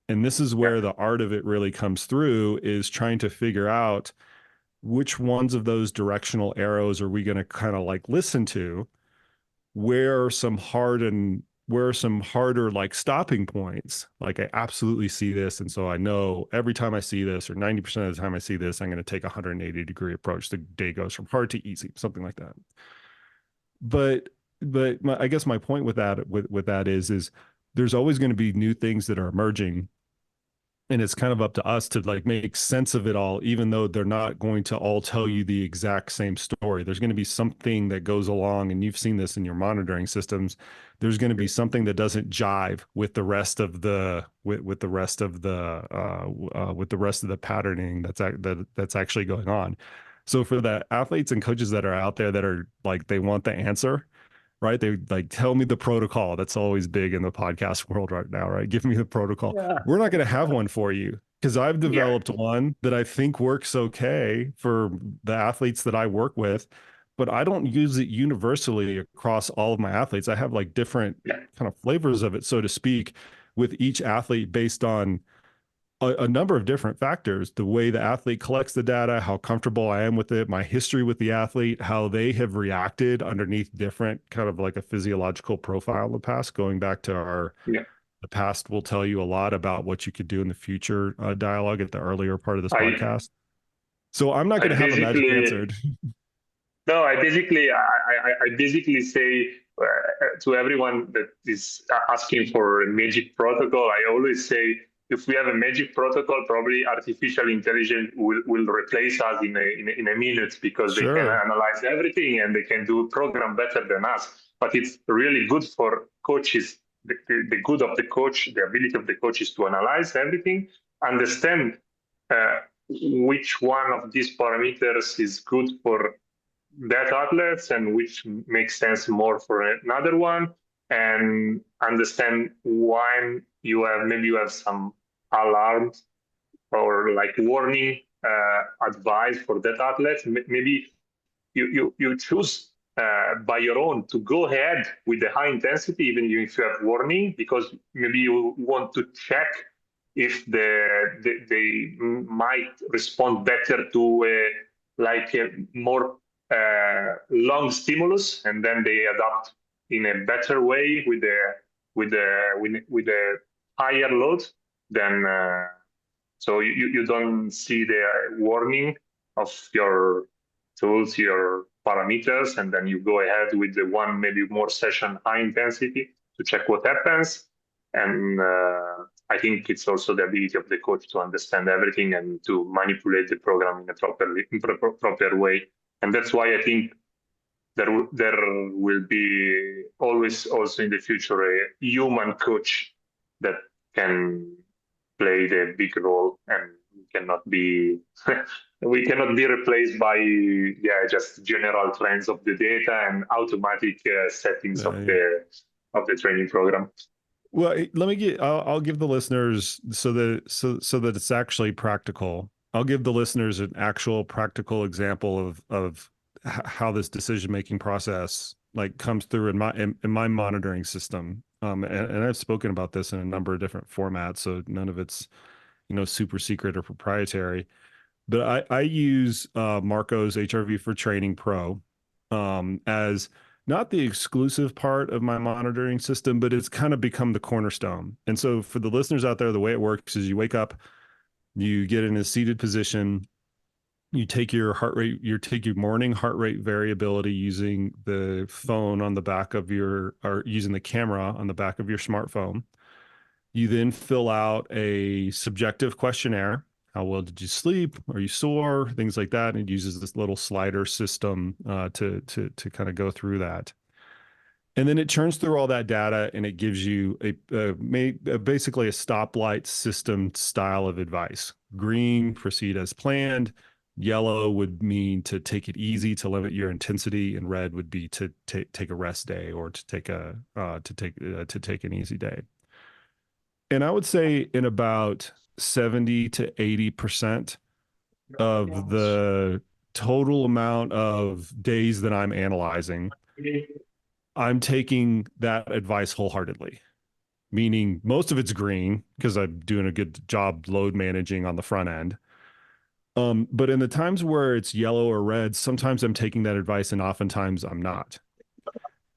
And this is where the art of it really comes through, is trying to figure out which ones of those directional arrows are we going to kind of like listen to? Where are some harder like stopping points? Like, I absolutely see this. And so I know every time I see this, or 90% of the time I see this, I'm going to take a 180-degree approach. The day goes from hard to easy, something like that. But I guess my point with that is there's always going to be new things that are emerging And it's kind of up to us to like make sense of it all, even though they're not going to all tell you the exact same story. There's going to be something that goes along, and you've seen this in your monitoring systems. There's going to be something that doesn't jive with the rest of the with the rest of the with the rest of the patterning that's actually going on. So for the athletes and coaches that are out there that are like they want the answer, right? They like tell me the protocol. That's always big in the podcast world right now, right? Give me the protocol. Yeah. We're not going to have one for you because I've Yeah. developed one that I think works okay for the athletes that I work with, but I don't use it universally across all of my athletes. I have like different kind of flavors of it, so to speak, with each athlete based on a number of different factors: the way the athlete collects the data, how comfortable I am with it, my history with the athlete, how they have reacted underneath different kind of like a physiological profile in the past. Going back to our the past will tell you a lot about what you could do in the future dialogue at the earlier part of this podcast. So I'm not going to have a magic answer. No, I basically say to everyone that is asking for a magic protocol, I always say, if we have a magic protocol, probably artificial intelligence will replace us in a minute, because they can analyze everything and they can do program better than us. But it's really good for coaches, the good of the coach, the ability of the coach is to analyze everything, understand which one of these parameters is good for that athletes and which makes sense more for another one, and understand when maybe you have some alarms or like warning advice for that athlete. Maybe you choose by your own to go ahead with the high intensity, even if you have warning, because maybe you want to check if they might respond better to a more long stimulus, and then they adapt in a better way with the higher load. Then so you don't see the warning of your tools, your parameters, and then you go ahead with the one maybe more session high intensity to check what happens. And I think it's also the ability of the coach to understand everything and to manipulate the program in a proper way. And that's why I think there will be always also in the future a human coach that can play the big role, and cannot be we cannot be replaced by just general trends of the data and automatic settings of the training program. Well, let me I'll give the listeners so that it's actually practical. I'll give the listeners an actual practical example of how this decision-making process like comes through in my monitoring system. And I've spoken about this in a number of different formats, so none of it's, super secret or proprietary. But I use Marco's HRV for Training Pro as not the exclusive part of my monitoring system, but it's kind of become the cornerstone. And so for the listeners out there, the way it works is you wake up, you get in a seated position, you take your heart rate, take your morning heart rate variability using the phone on the back of or using the camera on the back of your smartphone. You then fill out a subjective questionnaire. How well did you sleep? Are you sore? Things like that. And it uses this little slider system to kind of go through that. And then it churns through all that data and it gives you basically a stoplight system style of advice. Green, proceed as planned. Yellow would mean to take it easy, to limit your intensity, and red would be to take a rest day or to take an easy day. And I would say in about 70 to 80% of the total amount of days that I'm analyzing, I'm taking that advice wholeheartedly, meaning most of it's green because I'm doing a good job load managing on the front end. But in the times where it's yellow or red, sometimes I'm taking that advice and oftentimes I'm not.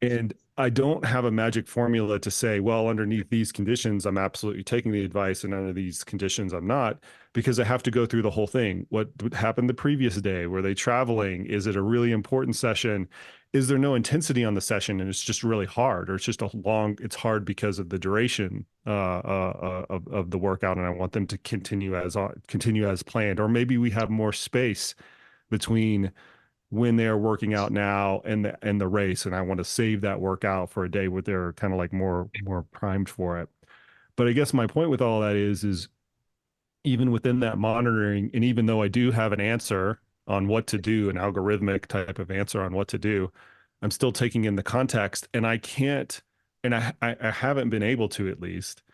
And I don't have a magic formula to say, well, underneath these conditions, I'm absolutely taking the advice, and under these conditions, I'm not, because I have to go through the whole thing. What happened the previous day? Were they traveling? Is it a really important session? is there no intensity on the session and it's just really hard, or it's just it's hard because of the duration of the workout, and I want them to continue as planned. Or maybe we have more space between when they're working out now and the race, and I want to save that workout for a day where they're kind of like more primed for it. But I guess my point with all that is even within that monitoring, and even though I do have an answer on what to do, an algorithmic type of answer on what to do, I'm still taking in the context, and I can't, and I haven't been able to, at least,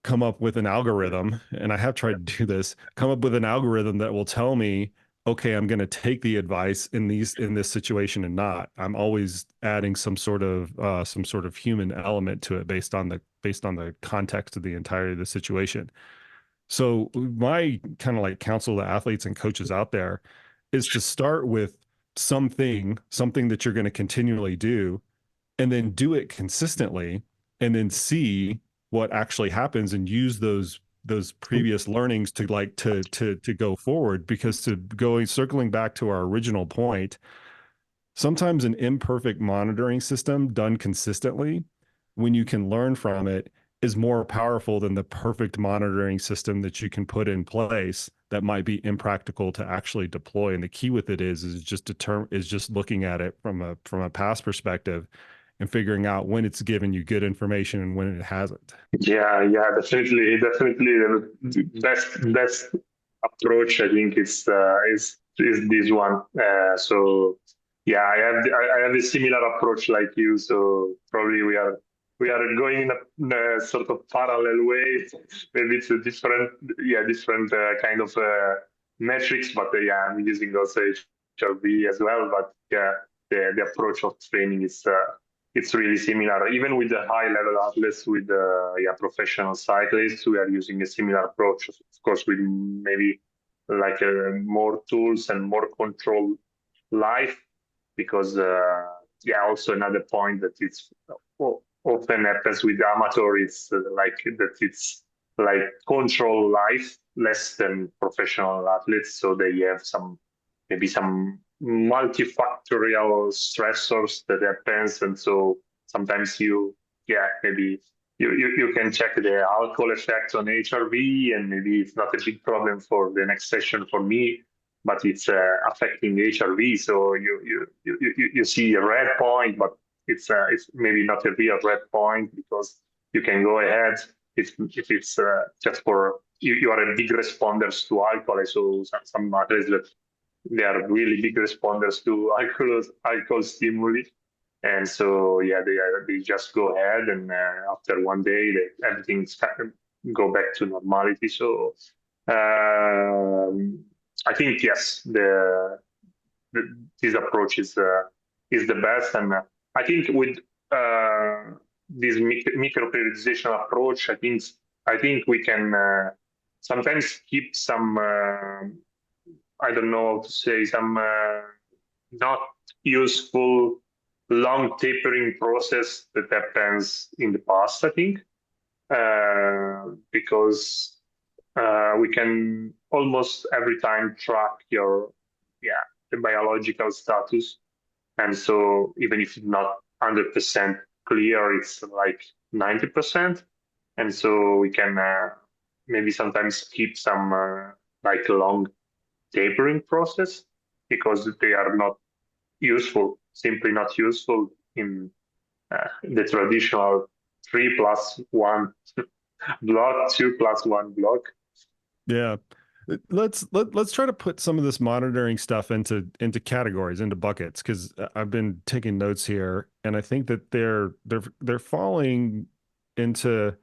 come up with an algorithm, and I have tried to do this, come up with an algorithm that will tell me, okay, I'm going to take the advice in this situation and not. I'm always adding some sort of human element to it based on the context of the entirety of the situation. So my kind of like counsel to athletes and coaches out there is to start with something that you're going to continually do, and then do it consistently, and then see what actually happens, and use those previous learnings to go forward. Because circling back to our original point, sometimes an imperfect monitoring system done consistently, when you can learn from it, is more powerful than the perfect monitoring system that you can put in place that might be impractical to actually deploy. And the key with it is just looking at it from a past perspective and figuring out when it's given you good information and when it hasn't. Yeah, definitely. The best approach, I think, is this one. So yeah, I have a similar approach like you. So probably we are going in a sort of parallel way. Maybe it's a different kind of metrics, but yeah, I'm using also HRV as well. But yeah, the approach of training is it's really similar. Even with the high level athletes, with professional cyclists, we are using a similar approach. Of course, with maybe like more tools and more controlled life, because also another point that it's often happens with amateur, it's it's like control life less than professional athletes. So they have maybe some multifactorial stressors that happens, and so sometimes maybe you can check the alcohol effect on HRV, and maybe it's not a big problem for the next session for me, but it's affecting HRV. So you see a red point, but it's maybe not a real red point, because you can go ahead if it's just for you are a big responders to alcohol. So some athletes that they are really big responders to alcohol stimuli, and so they just go ahead, and after one day everything's go back to normality. So I think yes, this approach is the best, and I think with this micro-periodization approach, I think we can sometimes keep some I don't know how to say, some not useful long tapering process that happens in the past, I think, because we can almost every time track the biological status. And so even if it's not 100% clear, it's like 90%. And so we can maybe sometimes keep some like long tapering process, because they are not useful, simply not useful in the traditional 3+1 block, 2+1 block. Yeah. Let's try to put some of this monitoring stuff into categories, into buckets, because I've been taking notes here, and I think that they're falling into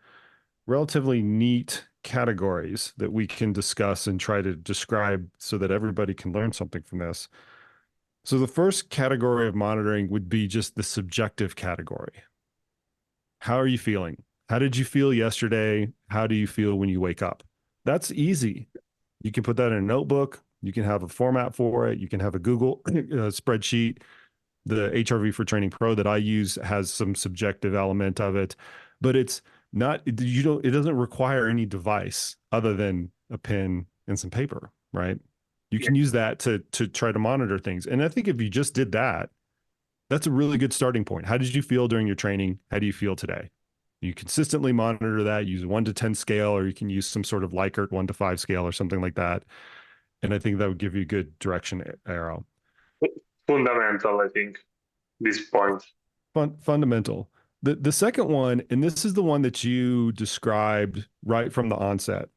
relatively neat categories that we can discuss and try to describe so that everybody can learn something from this. So the first category of monitoring would be just the subjective category. How are you feeling? How did you feel yesterday? How do you feel when you wake up? That's easy. You can put that in a notebook. You can have a format for it. You can have a Google spreadsheet. The HRV for Training Pro that I use has some subjective element of it, but it's not, it doesn't require any device other than a pen and some paper, right? You can use that to try to monitor things. And I think if you just did that, that's a really good starting point. How did you feel during your training? How do you feel today? You consistently monitor that, use a 1 to 10 scale, or you can use some sort of Likert 1 to 5 scale or something like that. And I think that would give you a good direction arrow. Fundamental, I think, this point. Fundamental. The second one, and this is the one that you described right from the onset,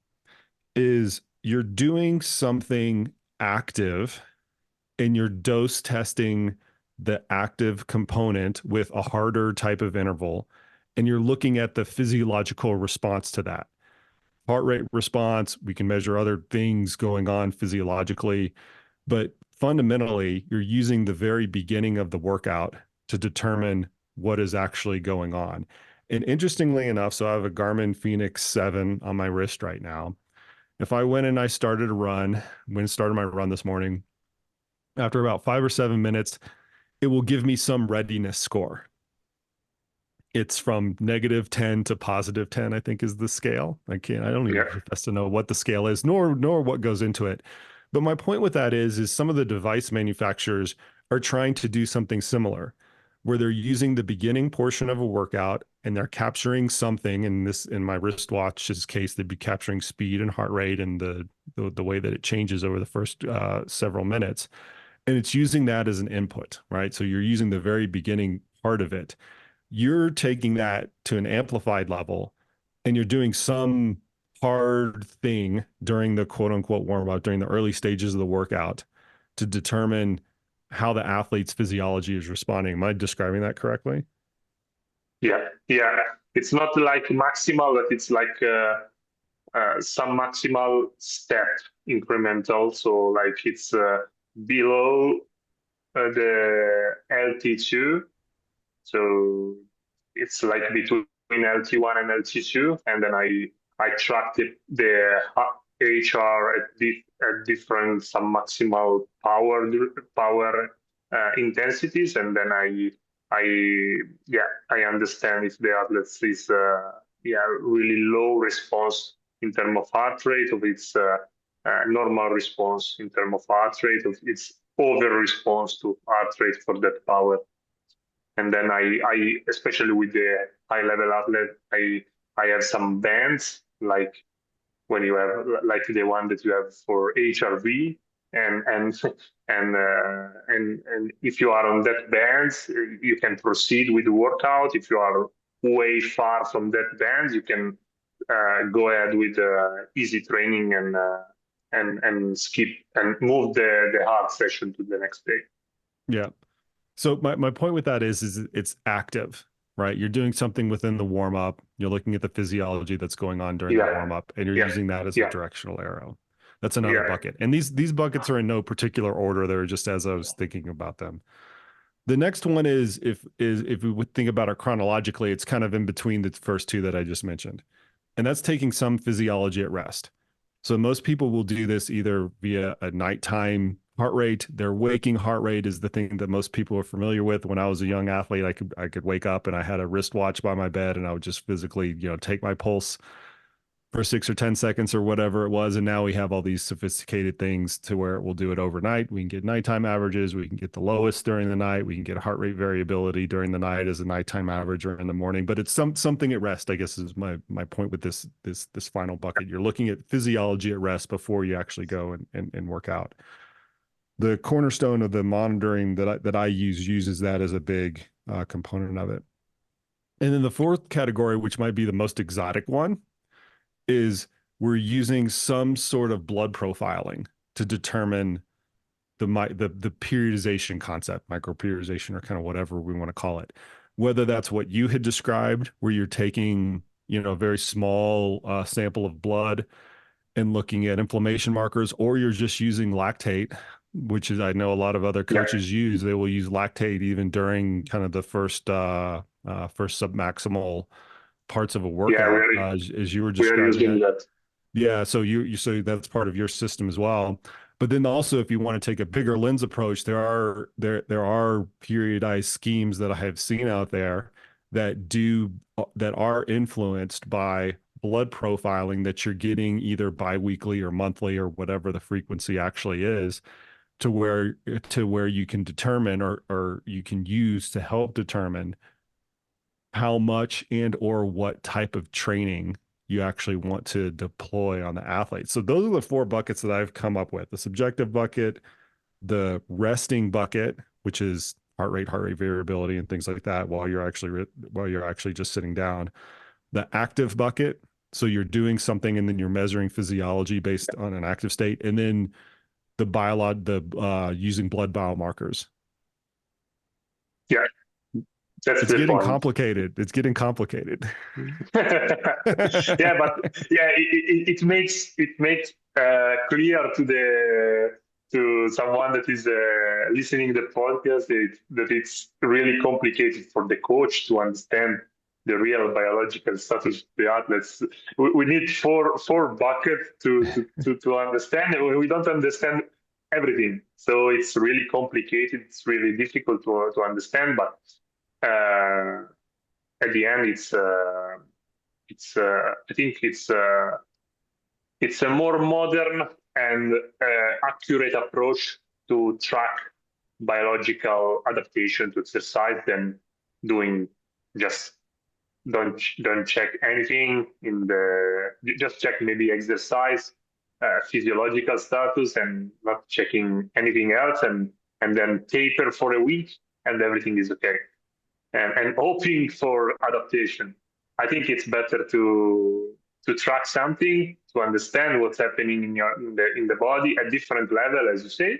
is you're doing something active and you're dose testing the active component with a harder type of interval, and you're looking at the physiological response to that. Heart rate response, we can measure other things going on physiologically, but fundamentally, you're using the very beginning of the workout to determine what is actually going on. And interestingly enough, so I have a Garmin Fenix 7 on my wrist right now. If I went and I started a run, started my run this morning, after about 5 or 7 minutes, it will give me some readiness score. It's from -10 to +10, I think is the scale. I don't even profess to know what the scale is, nor what goes into it. But my point with that is some of the device manufacturers are trying to do something similar, where they're using the beginning portion of a workout and they're capturing something. In my wristwatch's case, they'd be capturing speed and heart rate and the way that it changes over the first several minutes. And it's using that as an input, right? So you're using the very beginning part of it. You're taking that to an amplified level and you're doing some hard thing during the quote unquote warm up, during the early stages of the workout to determine how the athlete's physiology is responding. Am I describing that correctly? Yeah. It's not like maximal, but it's like some maximal step incremental. So like it's below the LT2. So it's like between LT1 and LT2, and then I track the HR at different some maximal power intensities, and then I understand if the athlete is really low response in terms of heart rate, of its normal response in terms of heart rate, of its over response to heart rate for that power. And then I especially with the high level athlete, I have some bands like when you have like the one that you have for HRV, and if you are on that bands, you can proceed with the workout. If you are way far from that band, you can go ahead with easy training and skip and move the hard session to the next day. Yeah. So my point with that is it's active, right? You're doing something within the warm up. You're looking at the physiology that's going on during the warm up, and you're using that as a directional arrow. That's another bucket. And these buckets are in no particular order. They're just as I was thinking about them. The next one is if we would think about it chronologically, it's kind of in between the first two that I just mentioned. And that's taking some physiology at rest. So most people will do this either via a nighttime heart rate. Their waking heart rate is the thing that most people are familiar with. When I was a young athlete, I could wake up and I had a wristwatch by my bed and I would just physically, take my pulse for 6 or 10 seconds or whatever it was. And now we have all these sophisticated things to where it will do it overnight. We can get nighttime averages. We can get the lowest during the night. We can get heart rate variability during the night as a nighttime average or in the morning. But it's something at rest, I guess, is my point with this final bucket. You're looking at physiology at rest before you actually go and work out. The cornerstone of the monitoring that I uses that as a big component of it. And then the fourth category, which might be the most exotic one, is we're using some sort of blood profiling to determine the periodization concept, micro-periodization, or kind of whatever we want to call it. Whether that's what you had described, where you're taking a very small sample of blood and looking at inflammation markers, or you're just using lactate, which is I know a lot of other coaches use. They will use lactate even during kind of the first submaximal parts of a workout, as you were describing that. Yeah, so so that's part of your system as well. But then also, if you want to take a bigger lens approach, there are periodized schemes that I have seen out there that are influenced by blood profiling that you're getting either biweekly or monthly or whatever the frequency actually is. to where you can determine or you can use to help determine how much and or what type of training you actually want to deploy on the athlete. So those are the 4 buckets that I've come up with: the subjective bucket, the resting bucket, which is heart rate variability and things like that while you're actually just sitting down; the active bucket, so you're doing something and then you're measuring physiology based on an active state; and then using blood biomarkers. Yeah, that's It's the getting point. complicated. It's getting complicated. Yeah, but yeah, it makes clear to someone that is listening the podcast that it's really complicated for the coach to understand the real biological status of the athletes. We need four buckets to understand. We don't understand everything, so it's really complicated. It's really difficult to understand, but at the end, I think it's a more modern and accurate approach to track biological adaptation to exercise than doing just don't check anything just check maybe exercise physiological status and not checking anything else, and then taper for a week and everything is okay, and hoping for adaptation. I think it's better to track something, to understand what's happening in the body at different level, as you say.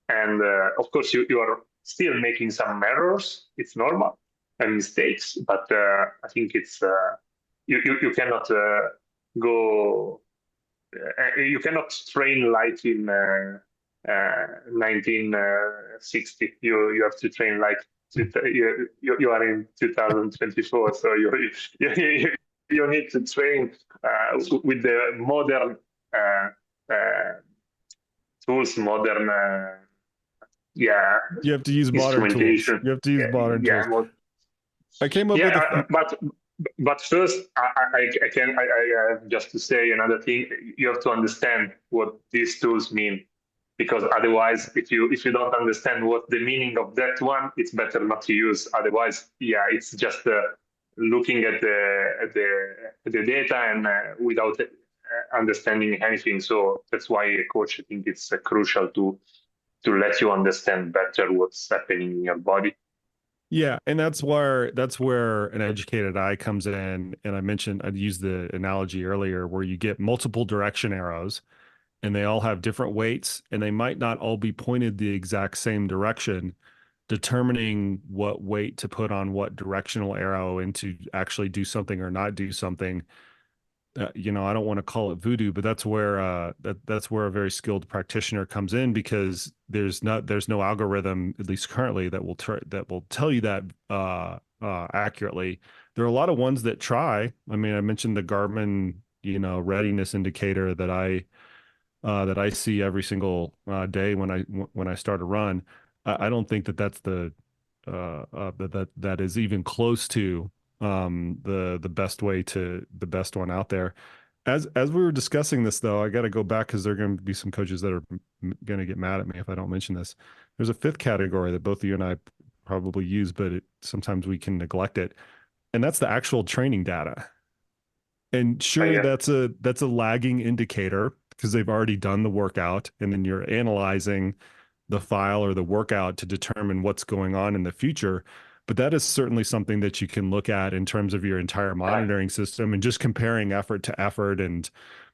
And of course, you are still making some errors. It's normal, and mistakes. But I think it's you cannot go. You cannot train like in 1960. You have to train like you are in 2024, so you need to train with the modern tools, modern you have to use modern tools. You have to use modern tools. I came up with but first I have just to say another thing. You have to understand what these tools mean, because otherwise, if you don't understand what the meaning of that one, it's better not to use. Otherwise, it's just looking at the data and without understanding anything. So that's why a coach, I think it's crucial to let you understand better what's happening in your body. Yeah, and that's where an educated eye comes in. And I used the analogy earlier where you get multiple direction arrows, and they all have different weights, and they might not all be pointed the exact same direction. Determining what weight to put on what directional arrow and to actually do something or not do something. I don't want to call it voodoo, but that's where that's where a very skilled practitioner comes in, because there's no algorithm, at least currently, that will tell you that accurately. There are a lot of ones that try. I mean, I mentioned the Garmin, readiness indicator that I see every single day when I start a run. I don't think that's that is even close to the best one out there. As we were discussing this, though, I got to go back because there are going to be some coaches that are going to get mad at me if I don't mention this. There's a 5th category that both you and I probably use, but sometimes we can neglect it, and that's the actual training data. And sure, that's a lagging indicator because they've already done the workout, and then you're analyzing the file or the workout to determine what's going on in the future. But that is certainly something that you can look at in terms of your entire monitoring system and just comparing effort to effort and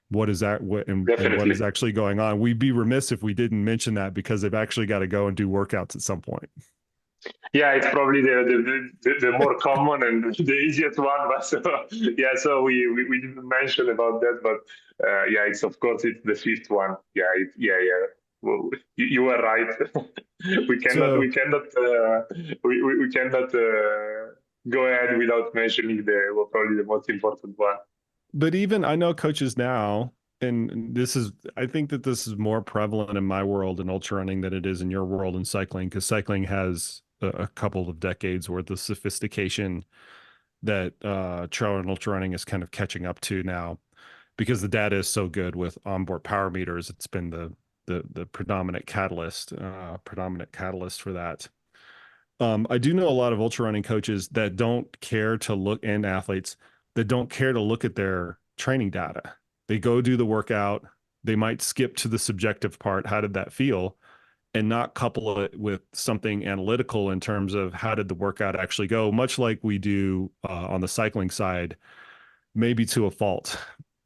what is actually going on. We'd be remiss if we didn't mention that, because they've actually got to go and do workouts at some point. Yeah, it's probably the more common and the easiest one. But so we didn't mention about that, but it's of course it's the 5th one. Well, you were right. we cannot go ahead without mentioning probably the most important one. But even I know coaches now, and I think that this is more prevalent in my world in ultra running than it is in your world in cycling, because cycling has a couple of decades worth of sophistication that trail and ultra running is kind of catching up to now, because the data is so good with onboard power meters. It's been the predominant catalyst for that. I do know a lot of ultra running coaches that don't care to look, and athletes that don't care to look at their training data. They go do the workout. They might skip to the subjective part. How did that feel? And not couple it with something analytical in terms of how did the workout actually go, much like we do on the cycling side, maybe to a fault.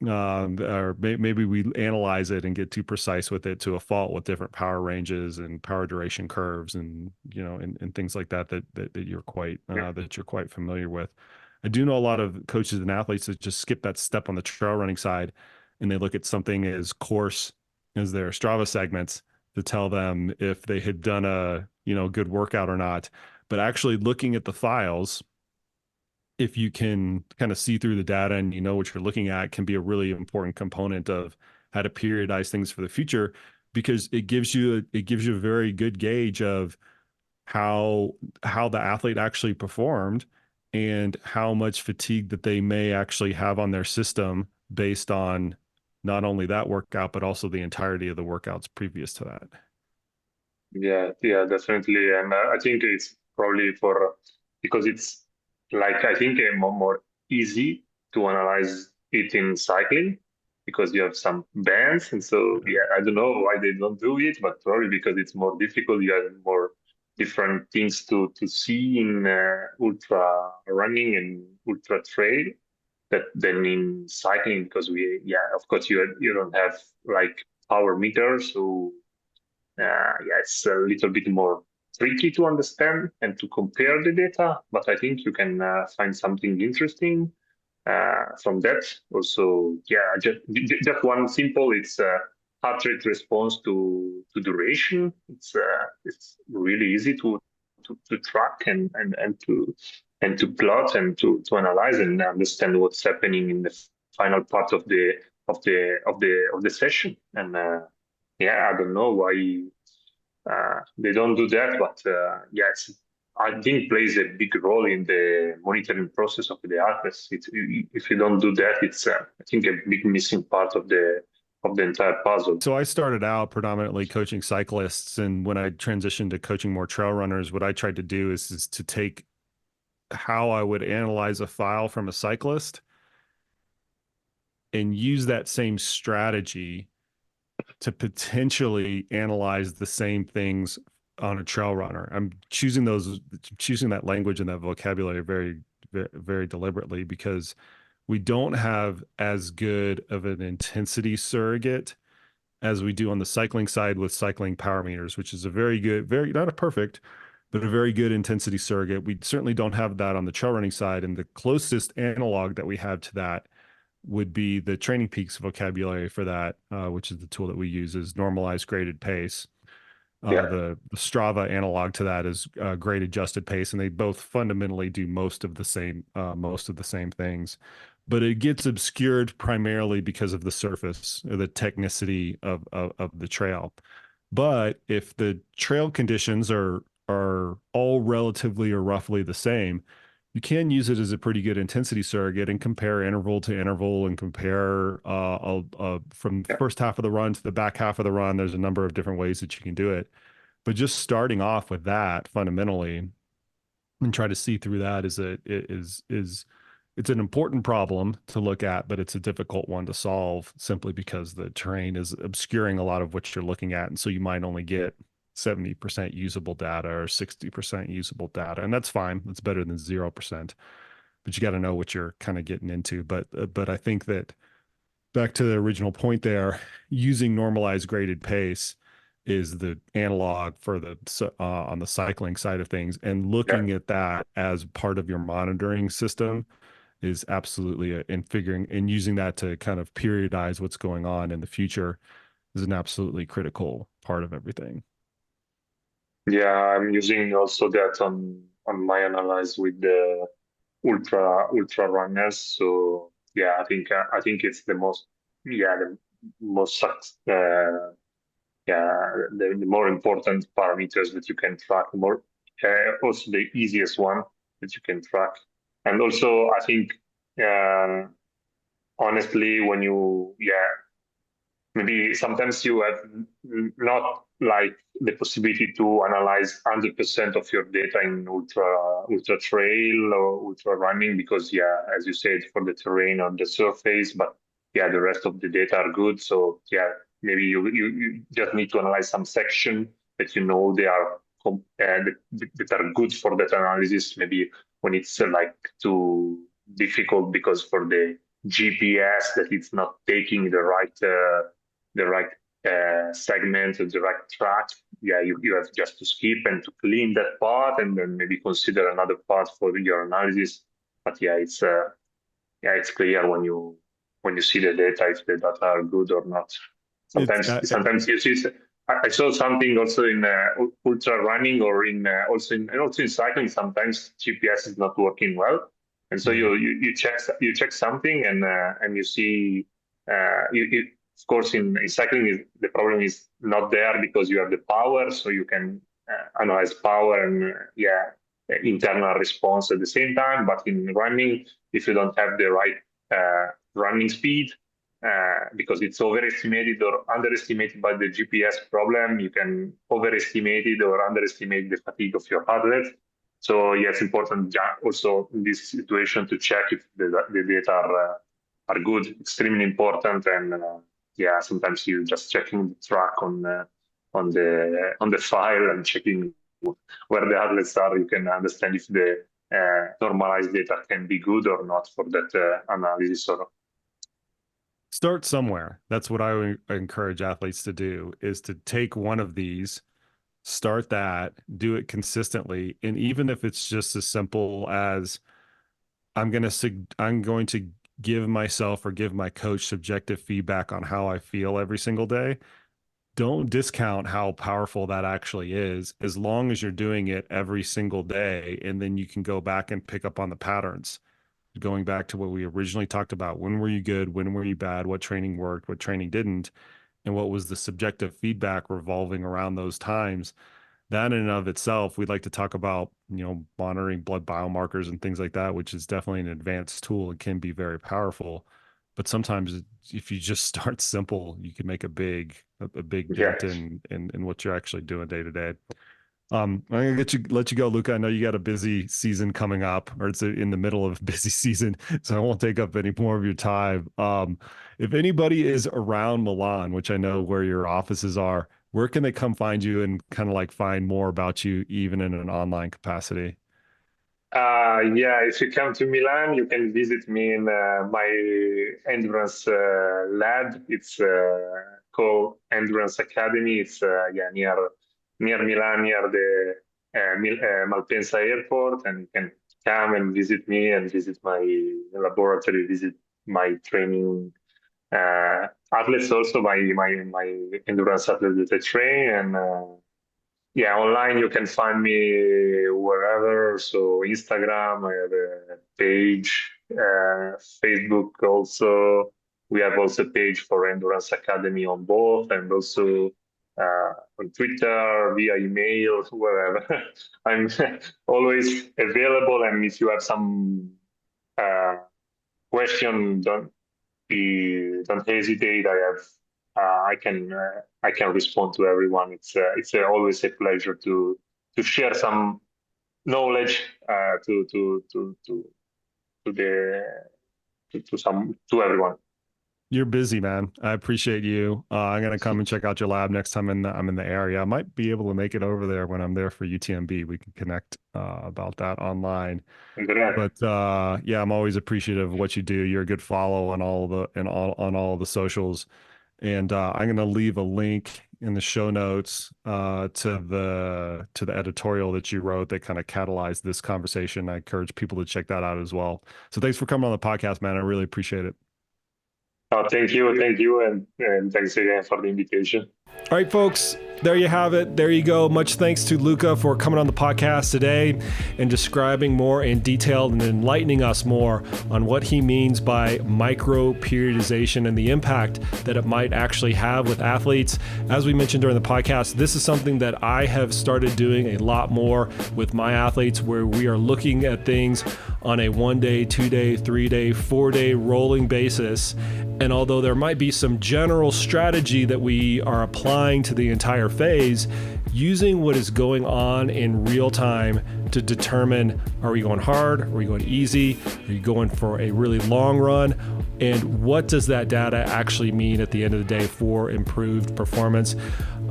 Or maybe we analyze it and get too precise with it to a fault with different power ranges and power duration curves and and things like that you're quite familiar with. I do know a lot of coaches and athletes that just skip that step on the trail running side, and they look at something as coarse as their Strava segments to tell them if they had done a good workout or not. But actually looking at the files, if you can kind of see through the data and what you're looking at, can be a really important component of how to periodize things for the future, because it gives you a very good gauge of how the athlete actually performed and how much fatigue that they may actually have on their system based on not only that workout, but also the entirety of the workouts previous to that. Yeah, definitely. And I think it's probably because it's like, I think more easy to analyze it in cycling because you have some bands. And so, yeah, I don't know why they don't do it, but probably because it's more difficult. You have more different things to see in ultra running and ultra trail than in cycling, because of course, you don't have like power meters. So, it's a little bit more tricky to understand and to compare the data, but I think you can find something interesting from that. Also, just one simple, it's heart rate response to duration. It's really easy to track and to plot and to analyze and understand what's happening in the final part of the session. And I don't know why they don't do that, but yes, I think plays a big role in the monitoring process of the athletes. If you don't do that, it's I think a big missing part of the entire puzzle. So I started out predominantly coaching cyclists, and when I transitioned to coaching more trail runners, what I tried to do is to take how I would analyze a file from a cyclist and use that same strategy to potentially analyze the same things on a trail runner. I'm choosing that language and that vocabulary very, very, very deliberately, because we don't have as good of an intensity surrogate as we do on the cycling side with cycling power meters, which is a very good, not a perfect, but a very good intensity surrogate. We certainly don't have that on the trail running side. And the closest analog that we have to that would be the Training Peaks vocabulary for that, which is the tool that we use, is normalized graded pace. The Strava analog to that is grade adjusted pace, and they both fundamentally do most of the same things. But it gets obscured primarily because of the surface, or the technicity of the trail. But if the trail conditions are all relatively or roughly the same, you can use it as a pretty good intensity surrogate and compare interval to interval and compare from the first half of the run to the back half of the run. There's a number of different ways that you can do it. But just starting off with that fundamentally and try to see through that is it's an important problem to look at, but it's a difficult one to solve simply because the terrain is obscuring a lot of what you're looking at. And so you might only get 70% usable data or 60% usable data. And that's fine. That's better than 0%, but you got to know what you're kind of getting into. But I think that back to the original point there, using normalized graded pace is the analog for on the cycling side of things, and looking at that as part of your monitoring system is absolutely and using that to kind of periodize what's going on in the future is an absolutely critical part of everything. Yeah, I'm using also that on my analyze with the ultra runners. So yeah, I think it's the most the more important parameters that you can track, also the easiest one that you can track. And also I think honestly, when you maybe sometimes you have not like the possibility to analyze 100% of your data in ultra trail or ultra running, because as you said, for the terrain on the surface, but the rest of the data are good. So maybe you just need to analyze some section that they are that are good for that analysis. Maybe when it's like too difficult because for the GPS that it's not taking the right segment or the right track, you have just to skip and to clean that part, and then maybe consider another part for your analysis. But it's clear when you see the data if the data are good or not. Sometimes you see. I saw something also in ultra running or in also in cycling. Sometimes GPS is not working well, and so you check something and you see of course in cycling the problem is not there because you have the power, so you can analyze power and internal response at the same time. But in running, if you don't have the right running speed, because it's overestimated or underestimated by the GPS problem, you can overestimate it or underestimate the fatigue of your athlete. So it's important also in this situation to check if the data are good. Extremely important, and sometimes you just checking the track on the file and checking where the athletes are. You can understand if the normalized data can be good or not for that analysis or not. Start somewhere. That's what I would encourage athletes to do, is to take one of these, start that, do it consistently. And even if it's just as simple as I'm going to give myself or give my coach subjective feedback on how I feel every single day, don't discount how powerful that actually is, as long as you're doing it every single day. And then you can go back and pick up on the patterns. Going back to what we originally talked about, when were you good? When were you bad? What training worked? What training didn't? And what was the subjective feedback revolving around those times? That in and of itself, we'd like to talk about, monitoring blood biomarkers and things like that, which is definitely an advanced tool and can be very powerful. But sometimes if you just start simple, you can make a big dent in what you're actually doing day to day. I'm gonna let you go, Luca. I know you got a busy season coming up, or it's in the middle of a busy season, so I won't take up any more of your time. If anybody is around Milan, which I know where your offices are, where can they come find you and kind of like find more about you, even in an online capacity? If you come to Milan, you can visit me in my endurance lab. It's called Endurance Academy. It's near Milan, near the Malpensa airport, and you can come and visit me and visit my laboratory, visit my training athletes, also my endurance athletes that I train. And online you can find me wherever. So Instagram, I have a page, Facebook also. We have also a page for Endurance Academy on both, and also on Twitter, via email, wherever. I'm always available, and if you have some question, don't hesitate. I can respond to everyone. It's always a pleasure to share some knowledge to everyone. You're busy, man. I appreciate you. I'm gonna come and check out your lab next time I'm in the area. I might be able to make it over there when I'm there for UTMB. We can connect about that online. But I'm always appreciative of what you do. You're a good follow on all the socials, and I'm gonna leave a link in the show notes to the editorial that you wrote that kind of catalyzed this conversation. I encourage people to check that out as well. So thanks for coming on the podcast, man. I really appreciate it. Oh, thank you, and thanks again for the invitation. All right, folks, there you have it. There you go. Much thanks to Luca for coming on the podcast today and describing more in detail and enlightening us more on what he means by micro-periodization and the impact that it might actually have with athletes. As we mentioned during the podcast, this is something that I have started doing a lot more with my athletes, where we are looking at things on a 1 day, 2 day, 3 day, 4 day rolling basis And although there might be some general strategy that we are applying to the entire phase, using what is going on in real time to determine, are we going hard? Are we going easy? Are you going for a really long run? And what does that data actually mean at the end of the day for improved performance?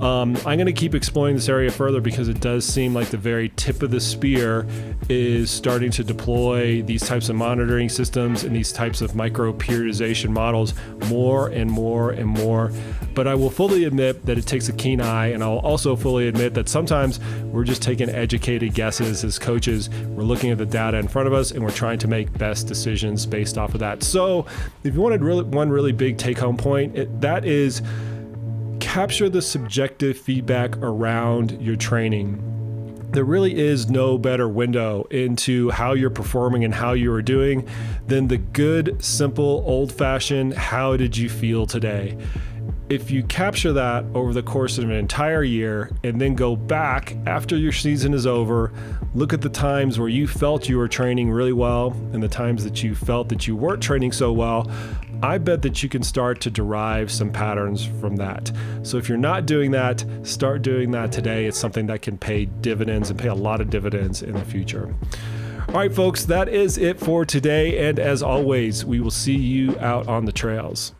I'm going to keep exploring this area further because it does seem like the very tip of the spear is starting to deploy these types of monitoring systems and these types of micro-periodization models more and more and more. But I will fully admit that it takes a keen eye, and I'll also fully admit that sometimes we're just taking educated guesses as coaches. We're looking at the data in front of us and we're trying to make best decisions based off of that. So if you wanted one really big take-home point, that is capture the subjective feedback around your training. There really is no better window into how you're performing and how you are doing than the good, simple, old-fashioned, how did you feel today? If you capture that over the course of an entire year and then go back after your season is over, look at the times where you felt you were training really well and the times that you felt that you weren't training so well, I bet that you can start to derive some patterns from that. So if you're not doing that, start doing that today. It's something that can pay dividends and pay a lot of dividends in the future. All right, folks, that is it for today. And as always, we will see you out on the trails.